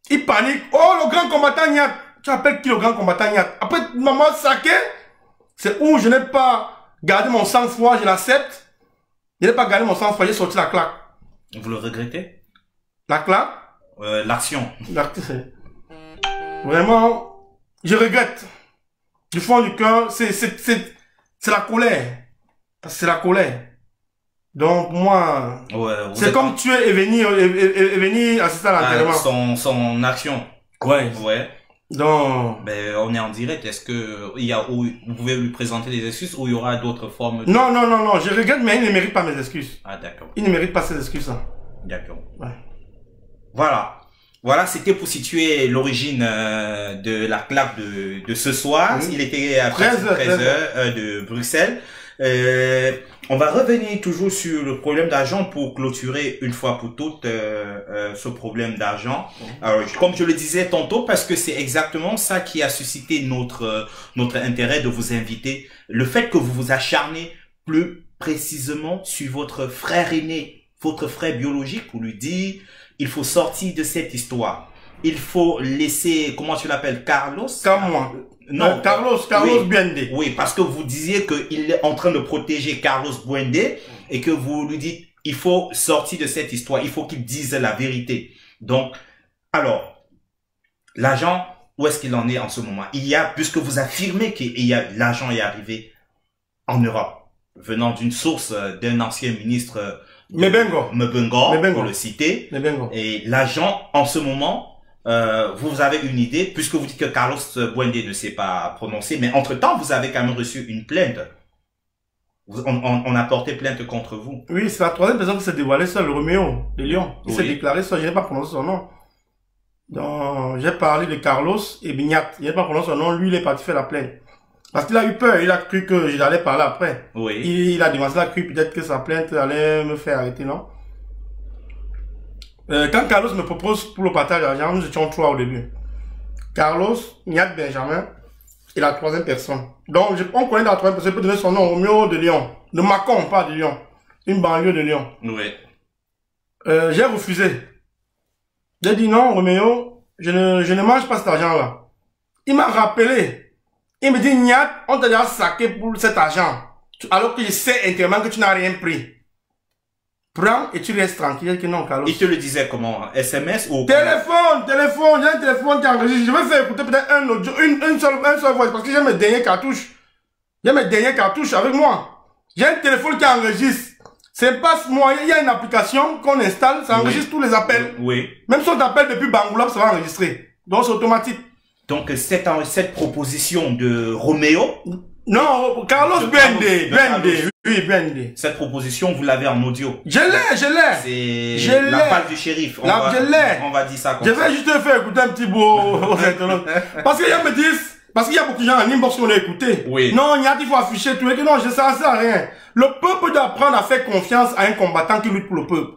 Il panique. Oh, le grand combattant Niat. Tu appelles qui le grand combattant Niat? Après, maman saqué, c'est où je n'ai pas gardé mon sang-froid, je l'accepte. Je n'ai pas gardé mon sang-froid, j'ai sorti la claque. Vous le regrettez? La claque? L'action. Vraiment, je regrette. Du fond du cœur, c'est la colère. Parce que c'est la colère. Donc, moi, c'est comme tuer et venir assister à l'enterrement. Son action. Ouais. Donc, ben, on est en direct. Est-ce que vous pouvez lui présenter des excuses ou il y aura d'autres formes? Non, je regrette, mais il ne mérite pas mes excuses. Ah, d'accord. Il ne mérite pas ces excuses-là. D'accord. Ouais. Voilà, c'était pour situer l'origine de la claque de ce soir. Il était à 13h de Bruxelles. On va revenir toujours sur le problème d'argent pour clôturer une fois pour toutes ce problème d'argent. Alors, comme je le disais tantôt, parce que c'est exactement ça qui a suscité notre intérêt de vous inviter. Le fait que vous vous acharnez plus précisément sur votre frère aîné, votre frère biologique, pour lui dire, il faut sortir de cette histoire. Il faut laisser, comment tu l'appelles, Carlos? Comme moi. Non, Carlos Buende. Oui, parce que vous disiez qu'il est en train de protéger Carlos Buende et que vous lui dites, il faut sortir de cette histoire, il faut qu'il dise la vérité. Donc, alors, l'argent, où est-ce qu'il en est en ce moment? Puisque vous affirmez que l'argent est arrivé en Europe, venant d'une source d'un ancien ministre Mebengo, pour le citer. Et l'argent, en ce moment, vous avez une idée, puisque vous dites que Carlos Buende ne s'est pas prononcé, mais entre-temps, vous avez quand même reçu une plainte. On a porté plainte contre vous. Oui, c'est la troisième personne qui s'est dévoilée, c'est le Roméo de Lyon. Il s'est déclaré ça, je n'ai pas prononcé son nom. Donc, j'ai parlé de Carlos et Bignat. Je n'ai pas prononcé son nom, lui, il est parti faire la plainte. Parce qu'il a eu peur, il a cru que j'allais parler après. Oui. Il a démontré, il a cru peut-être que sa plainte allait me faire arrêter, non? Quand Carlos me propose pour le partage d'argent, nous étions 3 au début. Carlos, Niat Benjamin et la troisième personne. Donc, on connaît la troisième personne, je peux donner son nom, Roméo de Lyon. De Mâcon, pas de Lyon. Une banlieue de Lyon. Oui. J'ai refusé. J'ai dit non, Roméo, je ne mange pas cet argent-là. Il m'a rappelé. Il me dit, Niat, on t'a déjà saqué pour cet argent. Alors que je sais intérieurement que tu n'as rien pris. Prends et tu restes tranquille. Que non, Carlos. Il te le disait comment? SMS ou? Téléphone, j'ai un téléphone qui enregistre. Je vais faire écouter peut-être un seul voix parce que j'ai mes derniers cartouches. J'ai mes derniers cartouches avec moi. J'ai un téléphone qui enregistre. C'est pas moi, il y a une application qu'on installe, ça enregistre tous les appels. Oui. Même si on t'appelle depuis Bangoulap, ça va enregistrer. Donc c'est automatique. Donc cette proposition de Roméo. Non, Carlos BND. Oui, BND. Cette proposition, vous l'avez en audio. Je l'ai. C'est la balle du shérif. On va dire ça comme ça. Je vais juste te faire écouter un petit bout. Parce qu'ils me disent, parce qu'il y a beaucoup de gens en inbox qui ont écouté. Oui. Non, il faut afficher tout. Et que non, ça sert à rien. Le peuple doit apprendre à faire confiance à un combattant qui lutte pour le peuple.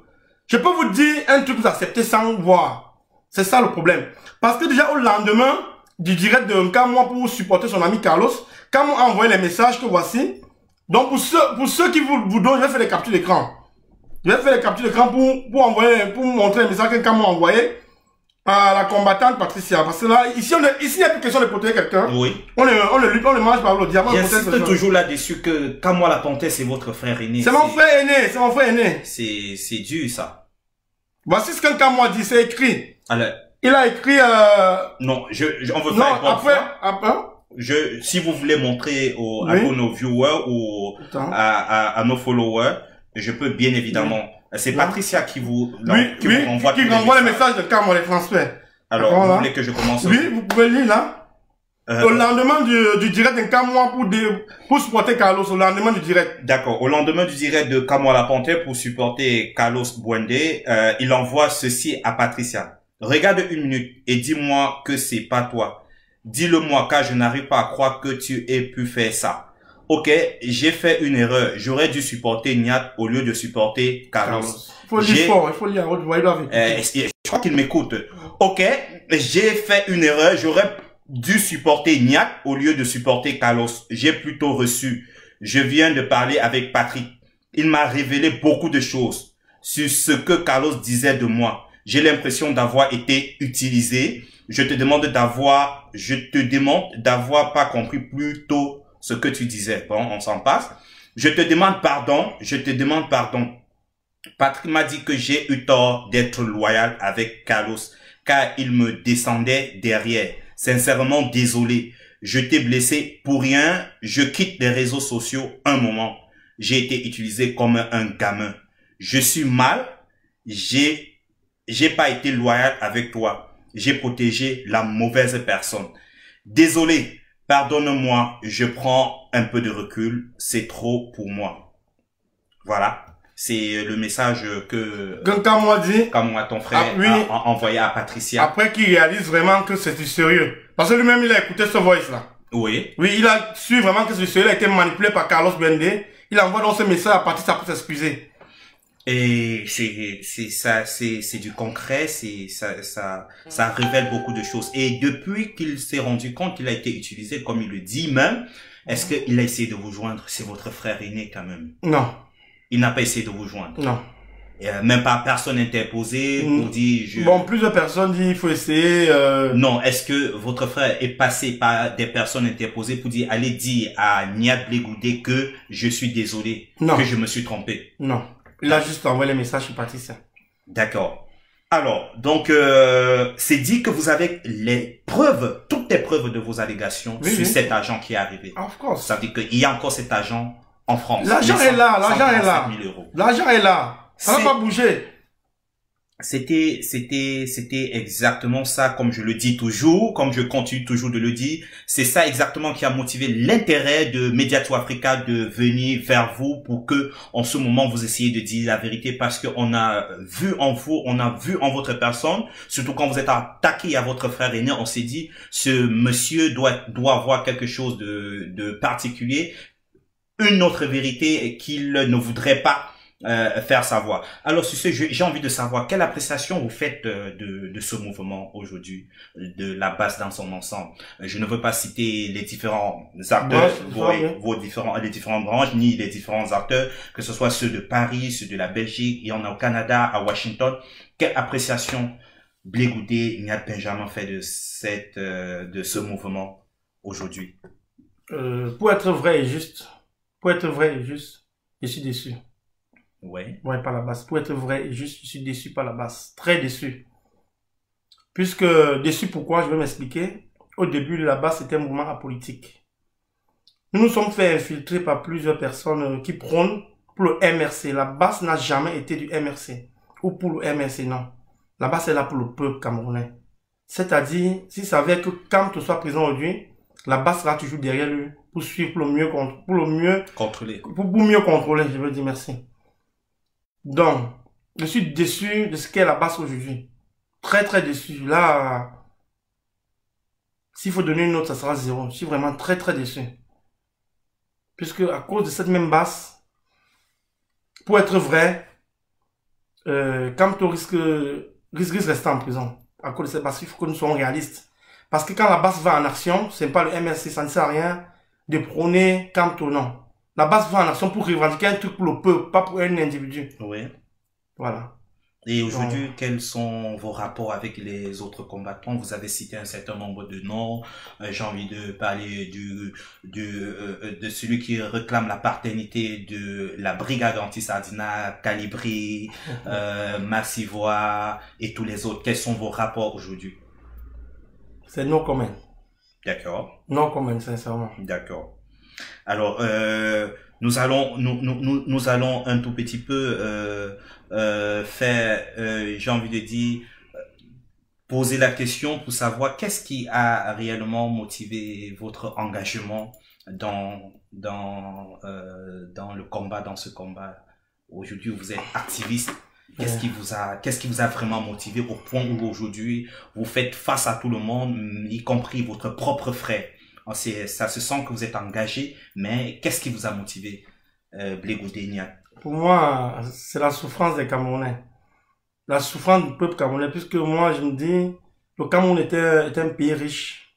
Je peux vous dire un truc que vous acceptez sans voir. C'est ça le problème. Parce que déjà au lendemain du direct de Nkamwa pour supporter son ami Carlos, Nkamwa a envoyé les messages que voici. Donc pour ceux qui vous donnent, je vais faire des captures d'écran. Je vais faire des captures d'écran pour montrer les messages que Nkamwa a envoyé à la combattante Patricia. Parce que là, ici il n'y a plus question de protéger quelqu'un. Oui. On le mange par le diamant. J'insiste toujours là-dessus que Kamwa la Panthère, c'est votre frère aîné. C'est mon frère aîné. C'est dur, ça. Voici ce que Nkamwa dit, c'est écrit. Alors, il a écrit non, on veut faire après, si vous voulez montrer à nos viewers ou à nos followers, je peux bien évidemment. C'est Patricia qui vous renvoie les messages de Nkamwa, les transferts. Alors, vous voulez que je commence? Oui, vous pouvez lire là. Au lendemain du direct de Nkamwa pour supporter Carlos, au lendemain du direct. D'accord. Au lendemain du direct de Kamwa la Panthère pour supporter Carlos Bwende, il envoie ceci à Patricia. Regarde 1 minute et dis-moi que c'est pas toi. Dis-le-moi car je n'arrive pas à croire que tu aies pu faire ça. Ok, j'ai fait une erreur. J'aurais dû supporter Niat au lieu de supporter Carlos. Il faut lire fort, il faut lire. Je crois qu'il m'écoute. Ok, j'ai fait une erreur. J'aurais dû supporter Niat au lieu de supporter Carlos. J'ai plutôt reçu. Je viens de parler avec Patrick. Il m'a révélé beaucoup de choses sur ce que Carlos disait de moi. J'ai l'impression d'avoir été utilisé. Je te demande d'avoir pas compris plus tôt ce que tu disais. Bon, on s'en passe. Je te demande pardon. Patrick m'a dit que j'ai eu tort d'être loyal avec Carlos, car il me descendait derrière. Sincèrement, désolé. Je t'ai blessé pour rien. Je quitte les réseaux sociaux un moment. J'ai été utilisé comme un gamin. Je suis mal. J'ai pas été loyal avec toi. J'ai protégé la mauvaise personne. Désolé, pardonne-moi, je prends un peu de recul, c'est trop pour moi. Voilà, c'est le message que Nkamwa, ton frère, a envoyé à Patricia. Après qu'il réalise vraiment que c'est du sérieux. Parce que lui-même, il a écouté ce voice-là. Oui. Oui, il a su vraiment que c'est du sérieux, il a été manipulé par Carlos Bwende. Il envoie donc ce message à Patricia pour s'excuser. Et c'est du concret, ça révèle beaucoup de choses. Et depuis qu'il s'est rendu compte qu'il a été utilisé, comme il le dit même, est-ce qu'il a essayé de vous joindre? C'est votre frère aîné quand même. Non. Il n'a pas essayé de vous joindre. Non. Et même pas personne interposée pour dire... Bon, plusieurs personnes disent il faut essayer... Non, est-ce que votre frère est passé par des personnes interposées pour dire allez dire à Niat Blegoudé que je suis désolé, que je me suis trompé? Non. Il a juste envoyé les messages sur Patricia. D'accord. Alors, donc, c'est dit que vous avez les preuves, toutes les preuves de vos allégations sur cet agent qui est arrivé. Of course. Ça veut dire qu'il y a encore cet agent en France. L'argent est là, l'argent est là. L'argent est là. Ça n'a pas bougé. C'était exactement ça, comme je le dis toujours, comme je continue toujours de le dire. C'est ça exactement qui a motivé l'intérêt de Mediator Africa de venir vers vous pour que, en ce moment, vous essayiez de dire la vérité parce qu'on a vu en vous, on a vu en votre personne, surtout quand vous êtes attaqué à votre frère aîné, on s'est dit, ce monsieur doit avoir quelque chose de particulier, une autre vérité qu'il ne voudrait pas faire savoir. Alors, sur ce, j'ai envie de savoir quelle appréciation vous faites de ce mouvement aujourd'hui, de la base dans son ensemble. Je ne veux pas citer les différents acteurs, les différentes branches, ni les différents acteurs, que ce soit ceux de Paris, ceux de la Belgique, il y en a au Canada, à Washington. Quelle appréciation Blegoudé, Niat Benjamin fait de ce mouvement aujourd'hui? Pour être vrai et juste, je suis déçu. Ouais. Ouais, par la base. Pour être vrai et juste, je suis déçu par la base. Très déçu. Puisque, déçu pourquoi, je vais m'expliquer. Au début, la base, c'était un mouvement apolitique. Nous nous sommes fait infiltrer par plusieurs personnes qui prônent pour le MRC. La base n'a jamais été du MRC. Ou pour le MRC, non. La base est là pour le peuple camerounais. C'est-à-dire, s'il savait que quand tu sois présent aujourd'hui, la base sera toujours derrière lui pour suivre, pour le mieux Contrôler. Pour mieux contrôler, je veux dire merci. Donc, je suis déçu de ce qu'est la base aujourd'hui. Très, très déçu. Là, s'il faut donner une note, ça sera 0. Je suis vraiment très, très déçu. Puisque à cause de cette même base, pour être vrai, Kamto risque de rester en prison. À cause de cette base, il faut que nous soyons réalistes. Parce que quand la base va en action, c'est pas le MRC, ça ne sert à rien de prôner Kamto, non. La base va en action pour revendiquer un truc pour le peuple, pas pour un individu. Oui. Voilà. Et aujourd'hui, quels sont vos rapports avec les autres combattants? Vous avez cité un certain nombre de noms. J'ai envie de parler de celui qui réclame la paternité de la brigade anti-Sardina, Calibri, Massivois et tous les autres. Quels sont vos rapports aujourd'hui? C'est non commun. D'accord. Non commun, sincèrement. D'accord. Alors, nous allons un tout petit peu faire, j'ai envie de dire, poser la question pour savoir qu'est-ce qui a réellement motivé votre engagement dans le combat, dans ce combat. Aujourd'hui, vous êtes activiste. Qu'est-ce qui vous a vraiment motivé au point où aujourd'hui vous faites face à tout le monde, y compris votre propre frère? Ça se sent que vous êtes engagé, mais qu'est-ce qui vous a motivé, Blé Goudé Niat? Pour moi, c'est la souffrance des Camerounais. La souffrance du peuple camerounais, puisque moi, je me dis, le Cameroun est un pays riche.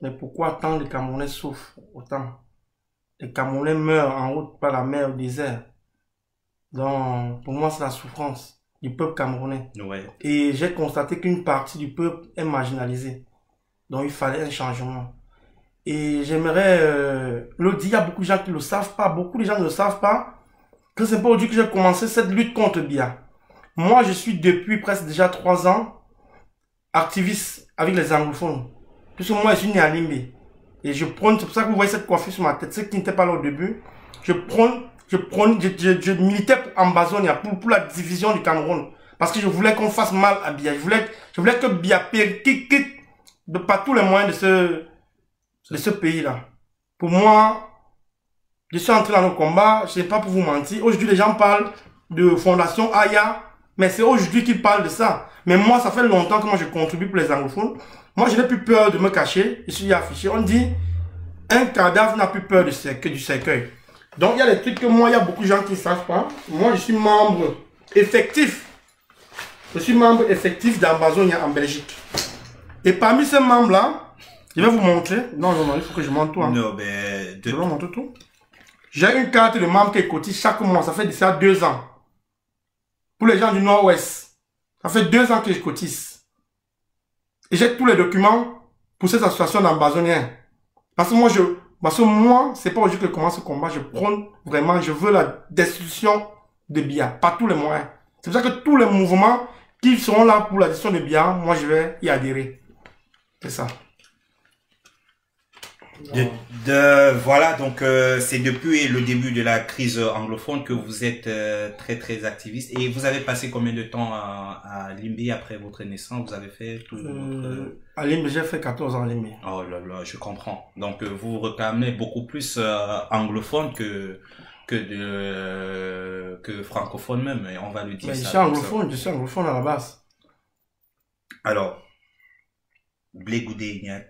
Mais pourquoi tant de Camerounais souffrent autant? Les Camerounais meurent en route par la mer, au désert. Donc, pour moi, c'est la souffrance du peuple camerounais. Ouais. Et j'ai constaté qu'une partie du peuple est marginalisée. Donc, il fallait un changement. Et j'aimerais le dire, il y a beaucoup de gens qui ne le savent pas, beaucoup de gens ne le savent pas, que c'est pas aujourd'hui que j'ai commencé cette lutte contre Biya. Moi, je suis depuis presque déjà 3 ans activiste avec les anglophones. Puisque moi, je suis né à Limbe. Et je prône, c'est pour ça que vous voyez cette coiffure sur ma tête, ceux qui n'étaient pas là au début. Je militais pour Ambazonia, pour la division du Cameroun. Parce que je voulais qu'on fasse mal à Biya. Je voulais que Biya quitte de par tous les moyens de ce pays-là. Pour moi, je suis entré dans le combat, je ne sais pas pour vous mentir. Aujourd'hui, les gens parlent de Fondation Aya, mais c'est aujourd'hui qu'ils parlent de ça. Mais moi, ça fait longtemps que moi je contribue pour les anglophones. Moi, je n'ai plus peur de me cacher, je suis affiché. On dit, un cadavre n'a plus peur que du cercueil. Donc, il y a des trucs que moi, il y a beaucoup de gens qui ne savent pas. Moi, je suis membre effectif. Je suis membre effectif d'Ambazonia en Belgique. Et parmi ces membres-là, je vais vous montrer. Non, il faut que je montre tout. Hein. Non, mais... Je vais vous montrer tout. J'ai une carte de membre qui cotise chaque mois. Ça fait déjà 2 ans. Pour les gens du Nord-Ouest, ça fait 2 ans que je cotise. Et j'ai tous les documents pour cette association d'Ambazoniens. Parce que moi, c'est pas aujourd'hui que je commence ce combat. Je prône vraiment, je veux la destruction de Biya. Par tous les moyens. C'est pour ça que tous les mouvements qui seront là pour la destruction de Biya, moi je vais y adhérer. C'est ça. Voilà, donc c'est depuis le début de la crise anglophone que vous êtes très très activiste. Et vous avez passé combien de temps à Limbe après votre naissance? Vous avez fait tout votre... À Limbe, j'ai fait 14 ans à Limbe. Oh là là, je comprends. Donc vous réclamez beaucoup plus anglophone que francophone même, et on va le dire. Mais ça, je suis anglophone à la base. Alors, Blé Goudé Niat,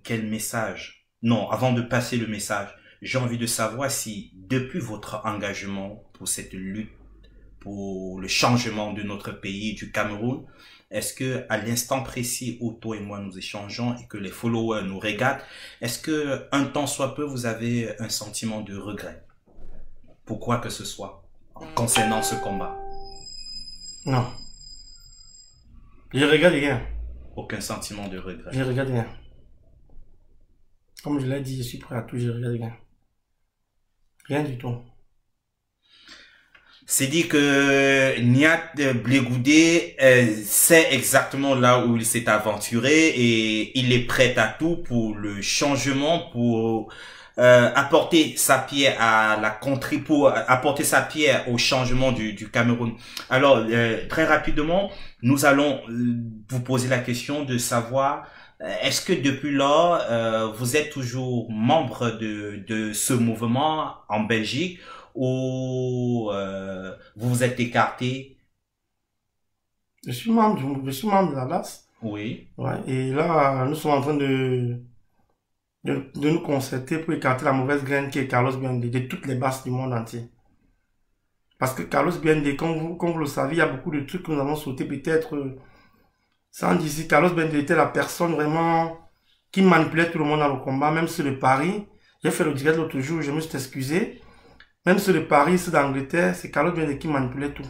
quel message? Non, avant de passer le message, j'ai envie de savoir si, depuis votre engagement pour cette lutte, pour le changement de notre pays, du Cameroun, est-ce que, à l'instant précis où toi et moi nous échangeons et que les followers nous regardent, est-ce que, un temps soit peu, vous avez un sentiment de regret? Pourquoi que ce soit, concernant ce combat? Non. Je regrette rien. Aucun sentiment de regret. Je regrette rien. Comme je l'ai dit, je suis prêt à tout, je regrette rien. Rien du tout. C'est dit que Niat Blé Goudé sait exactement là où il s'est aventuré et il est prêt à tout pour le changement, pour apporter sa pierre à la pour apporter sa pierre au changement du Cameroun. Alors, très rapidement, nous allons vous poser la question de savoir, est-ce que depuis lors, vous êtes toujours membre de ce mouvement en Belgique ou vous vous êtes écarté? Je suis membre de la LAS. Oui. Ouais, et là, nous sommes en train de nous concerter pour écarter la mauvaise graine qui est Carlos Biandé de toutes les bases du monde entier. Parce que Carlos Biandé, comme vous le savez, il y a beaucoup de trucs que nous avons sauté peut-être sans dire. Carlos Biandé était la personne vraiment qui manipulait tout le monde dans le combat, même sur le pari. J'ai fait le direct l'autre jour, je me suis excusé. Même sur le pari, c'est d'Angleterre, c'est Carlos Biandé qui manipulait tout.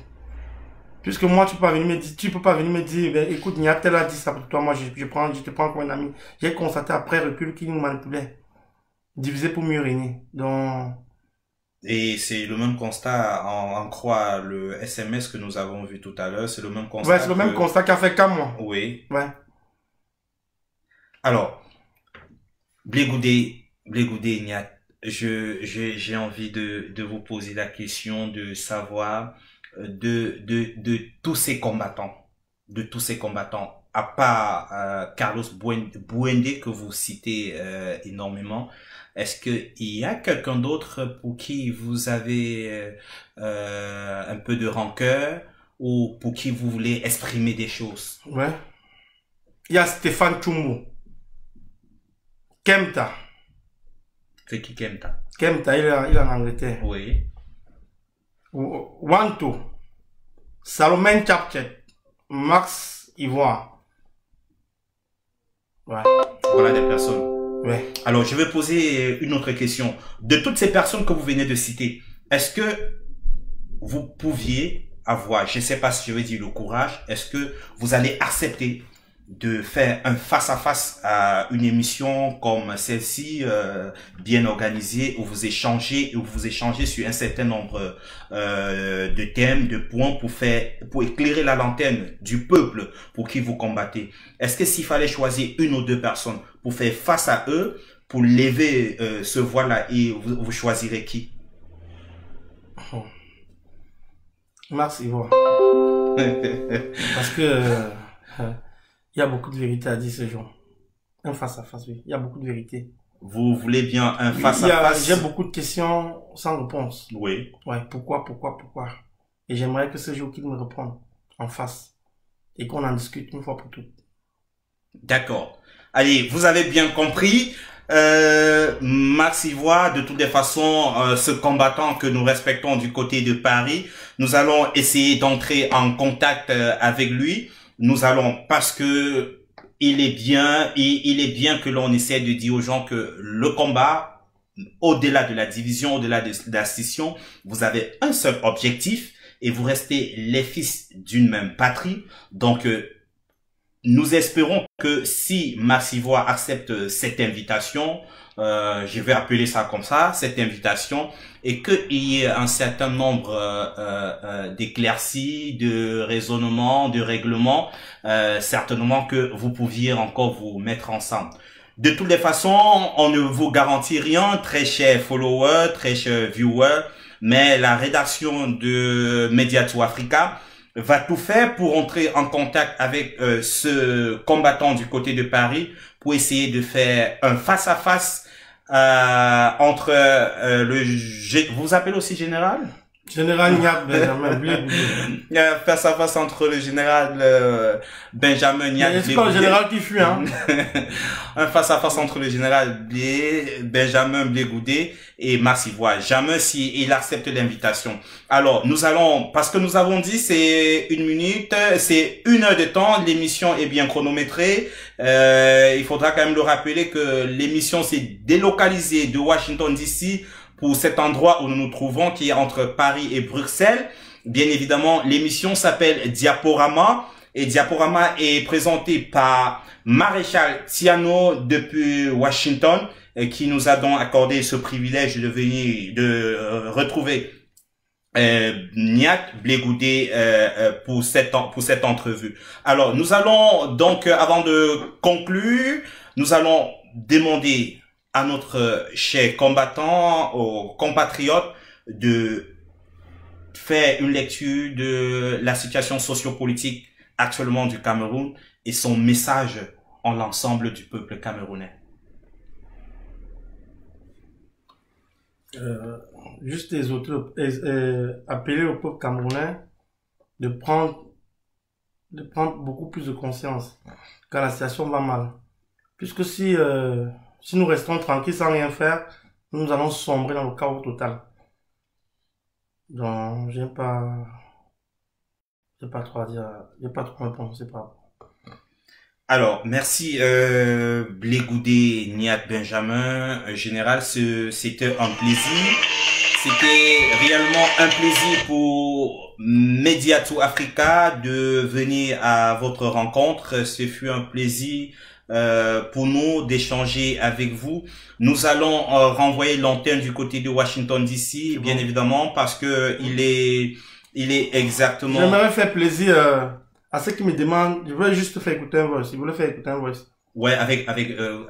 Puisque moi, tu peux pas venir me dire, ben, écoute, Niatel a dit ça pour toi, moi, je te prends comme un ami. J'ai constaté après recul qu'il nous manipulait. Diviser pour mieux régner. Donc. Et c'est le même constat, en croit le SMS que nous avons vu tout à l'heure, c'est le même constat. Ouais, c'est le même constat qu'a fait qu'à moi. Oui. Ouais. Alors, Blé Goudé, Niat, j'ai envie de vous poser la question de savoir, de tous ces combattants, à part Carlos Bouendé que vous citez énormément, est-ce que il y a quelqu'un d'autre pour qui vous avez un peu de rancœur ou pour qui vous voulez exprimer des choses? Ouais. Il y a Stéphane Chumbo. Kemta. C'est qui Kemta? Kemta, il est en Angleterre. Oui. Wanto, Salomon Chapchet, Max Ivoire. Ouais. Voilà des personnes. Ouais. Alors, je vais poser une autre question. De toutes ces personnes que vous venez de citer, est-ce que vous pouviez avoir, je ne sais pas si je vais dire le courage, est-ce que vous allez accepter de faire un face-à-face à une émission comme celle-ci, bien organisée, où vous échangez sur un certain nombre de thèmes, de points pour éclairer la lanterne du peuple pour qui vous combattez? Est-ce que s'il fallait choisir une ou deux personnes pour faire face à eux, pour lever ce voile-là, et vous choisirez qui? Max Ivoire. Parce que il y a beaucoup de vérité à dire ce jour. Un face-à-face, oui. Il y a beaucoup de vérité. Vous voulez bien un face-à-face? J'ai beaucoup de questions sans réponse. Oui. Ouais, pourquoi? Et j'aimerais que ce jour qu'il me réponde en face. Et qu'on en discute une fois pour toutes. D'accord. Allez, vous avez bien compris. Max Ivoire, de toutes les façons, ce combattant que nous respectons du côté de Paris, nous allons essayer d'entrer en contact avec lui. Nous allons, parce que il est bien que l'on essaie de dire aux gens que le combat, au-delà de la division, au-delà de la scission, vous avez un seul objectif et vous restez les fils d'une même patrie. Donc, nous espérons que si Max Ivoire accepte cette invitation, je vais appeler ça comme ça, cette invitation, et qu'il y ait un certain nombre d'éclaircies, de raisonnements, de règlements, certainement que vous pouviez encore vous mettre ensemble. De toutes les façons, on ne vous garantit rien, très chers followers, très chers viewers, mais la rédaction de Mediato Africa va tout faire pour entrer en contact avec ce combattant du côté de Paris pour essayer de faire un face-à-face entre vous appelez aussi général? Général Niat Benjamin Blé Goudé. Face-à-face entre le général Benjamin Niat Blé Goudé. C'est pas le général qui fuit, hein? Un face-à-face entre le général Benjamin Blé Goudé et Max Ivoire. Jamais s'il accepte l'invitation. Alors, nous allons, parce que nous avons dit c'est 1 minute, c'est 1 heure de temps, l'émission est bien chronométrée. Il faudra quand même le rappeler que l'émission s'est délocalisée de Washington DC pour cet endroit où nous nous trouvons, qui est entre Paris et Bruxelles. Bien évidemment, l'émission s'appelle Diaporama, et Diaporama est présenté par Maréchal Tiano depuis Washington, qui nous a donc accordé ce privilège de venir, de retrouver Niat Blé Goudé pour cette entrevue. Alors, nous allons donc, avant de conclure, nous allons demander à notre cher combattant, aux compatriotes, de faire une lecture de la situation sociopolitique actuellement du Cameroun et son message en l'ensemble du peuple camerounais. Juste les autres, appeler au peuple camerounais de prendre beaucoup plus de conscience quand la situation va mal. Puisque si nous restons tranquilles sans rien faire, nous allons sombrer dans le chaos total. Donc, j'ai pas trop à dire, j'ai pas trop à répondre, c'est pas. Alors, merci Blé Goudé, Niat Benjamin, général, c'était un plaisir. C'était réellement un plaisir pour Mediato Africa de venir à votre rencontre. Ce fut un plaisir pour nous d'échanger avec vous. Nous allons renvoyer l'antenne du côté de Washington DC, bien évidemment, parce que il est exactement... J'aimerais faire plaisir à ceux qui me demandent, je voulais juste faire écouter un voice. Je voulais faire écouter un voice. Ouais, avec le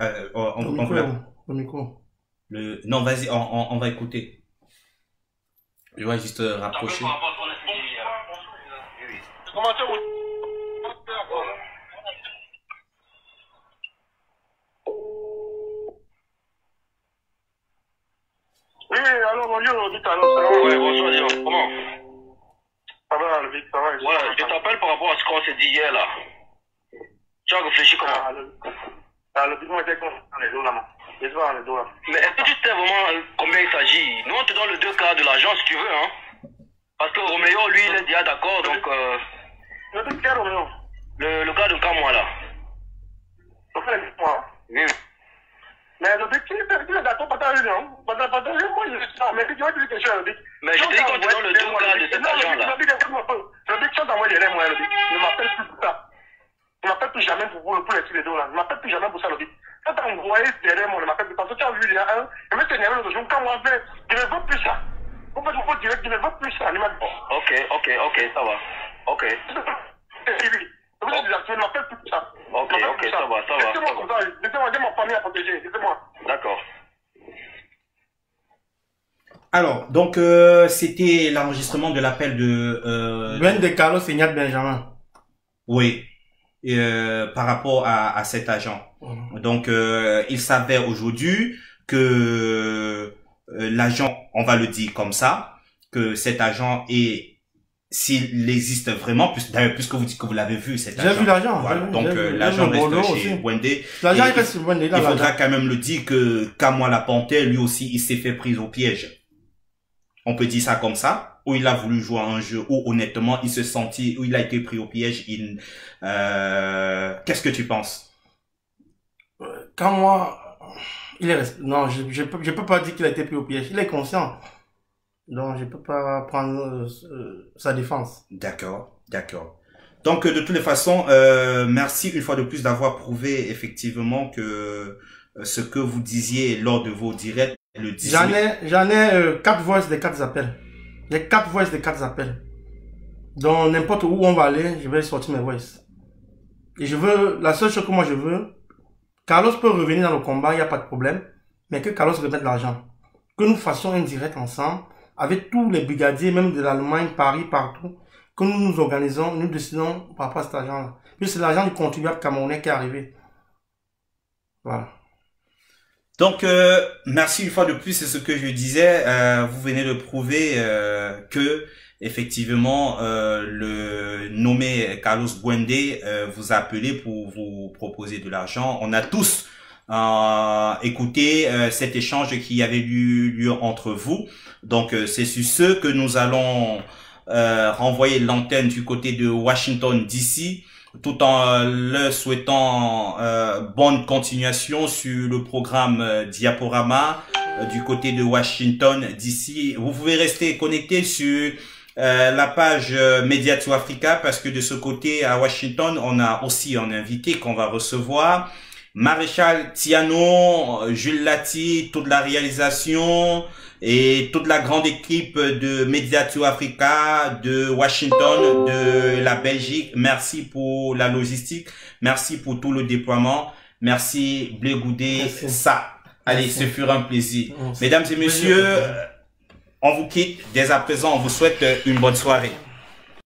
micro. Non, vas-y, on va écouter. Je vais juste rapprocher. Oui, alors bonjour, dites alors. Ouais, bonsoir, Dion. Comment? Ça va, le Vic, ça va. Ouais, je t'appelle par rapport à ce qu'on s'est dit hier, là. Tu as réfléchi comment? Le Vic m'a dit qu'on dans les dos, là, les dos, les dos, là. Mais est-ce que tu sais vraiment combien il s'agit? Nous, on te donne le 2 quarts de l'argent, si tu veux, hein. Parce que Roméo, lui, il est déjà d'accord, donc... Le 2 quarts, Roméo? Le gars de Kamwa, là. Le frère de moi. Oui. Mais le Vic, il est d'accord, partager, non? Partager, moi, je sais pas, mais tu vas dire quelque chose, le Vic. Mais je te dis qu'on te donne le 2 quarts de cet argent-là. Le Vic, tu as envoyé les moi, le Vic. Ne m'appelle plus pour ça. Ne m'appelle plus jamais pour les dos, là. Ne m'appelle plus jamais pour ça, le Vic. Quand tu as envoyé derrière moi, ne m'appelle plus parce que tu as vu, il y a un, et même t'énerver l'autre jour, quand moi, je ne veux plus ça. En fait, il faut dire que je ne veux plus ça. Ok, ça va. Ok. C'est lui. Je ne m'appelle plus pour ça. Ok, ça va. Laissez-moi comme ça. Laissez-moi, j'ai ma famille à protéger. Laissez-moi. D'accord. Alors, donc, c'était l'enregistrement de l'appel de... Ben de Carlos et Niat Benjamin. Oui. Par rapport à cet agent. Donc, il s'avère aujourd'hui que l'agent, on va le dire comme ça, que cet agent est, s'il existe vraiment, puisque vous dites que vous l'avez vu, cet agent. J'ai vu l'agent. Voilà. Donc, l'agent reste chez Wendé. L'agent reste chez Wendé. Il faudra quand même le dire que Kamwa la Panthère, lui aussi, il s'est fait prise au piège. On peut dire ça comme ça, où il a voulu jouer à un jeu, où honnêtement, il se sentit, où il a été pris au piège. Qu'est-ce que tu penses? Kamwa, il est non, je peux pas dire qu'il a été pris au piège. Il est conscient. Donc, je peux pas prendre sa défense. D'accord. Donc, de toutes les façons, merci une fois de plus d'avoir prouvé effectivement que ce que vous disiez lors de vos directs, le 18... J'en ai 4 voices des 4 appels. J'ai 4 voices des 4 appels. Donc, n'importe où on va aller, je vais sortir mes voices. Et je veux, la seule chose que moi je veux, Carlos peut revenir dans le combat, il n'y a pas de problème, mais que Carlos remette l'argent. Que nous fassions un direct ensemble, avec tous les brigadiers, même de l'Allemagne, Paris, partout, que nous nous organisons, nous décidons par rapport à cet argent-là. Puis c'est l'argent du contribuable camerounais qui est arrivé. Voilà. Donc, merci une fois de plus, c'est ce que je disais, vous venez de prouver que effectivement le nommé Carlos Bwendé vous a appelé pour vous proposer de l'argent. On a tous écouté cet échange qui avait eu lieu entre vous. Donc, c'est sur ce que nous allons renvoyer l'antenne du côté de Washington DC, tout en leur souhaitant bonne continuation sur le programme Diaporama du côté de Washington DC. Vous pouvez rester connecté sur la page Mediato Africa, parce que de ce côté à Washington, on a aussi un invité qu'on va recevoir. Maréchal Tiano, Jules Lati, toute la réalisation et toute la grande équipe de Mediato Africa, de Washington, de la Belgique. Merci pour la logistique. Merci pour tout le déploiement. Merci Blé Goudé. Ça. Allez, ce fut un plaisir. Mesdames et messieurs, on vous quitte dès à présent. On vous souhaite une bonne soirée.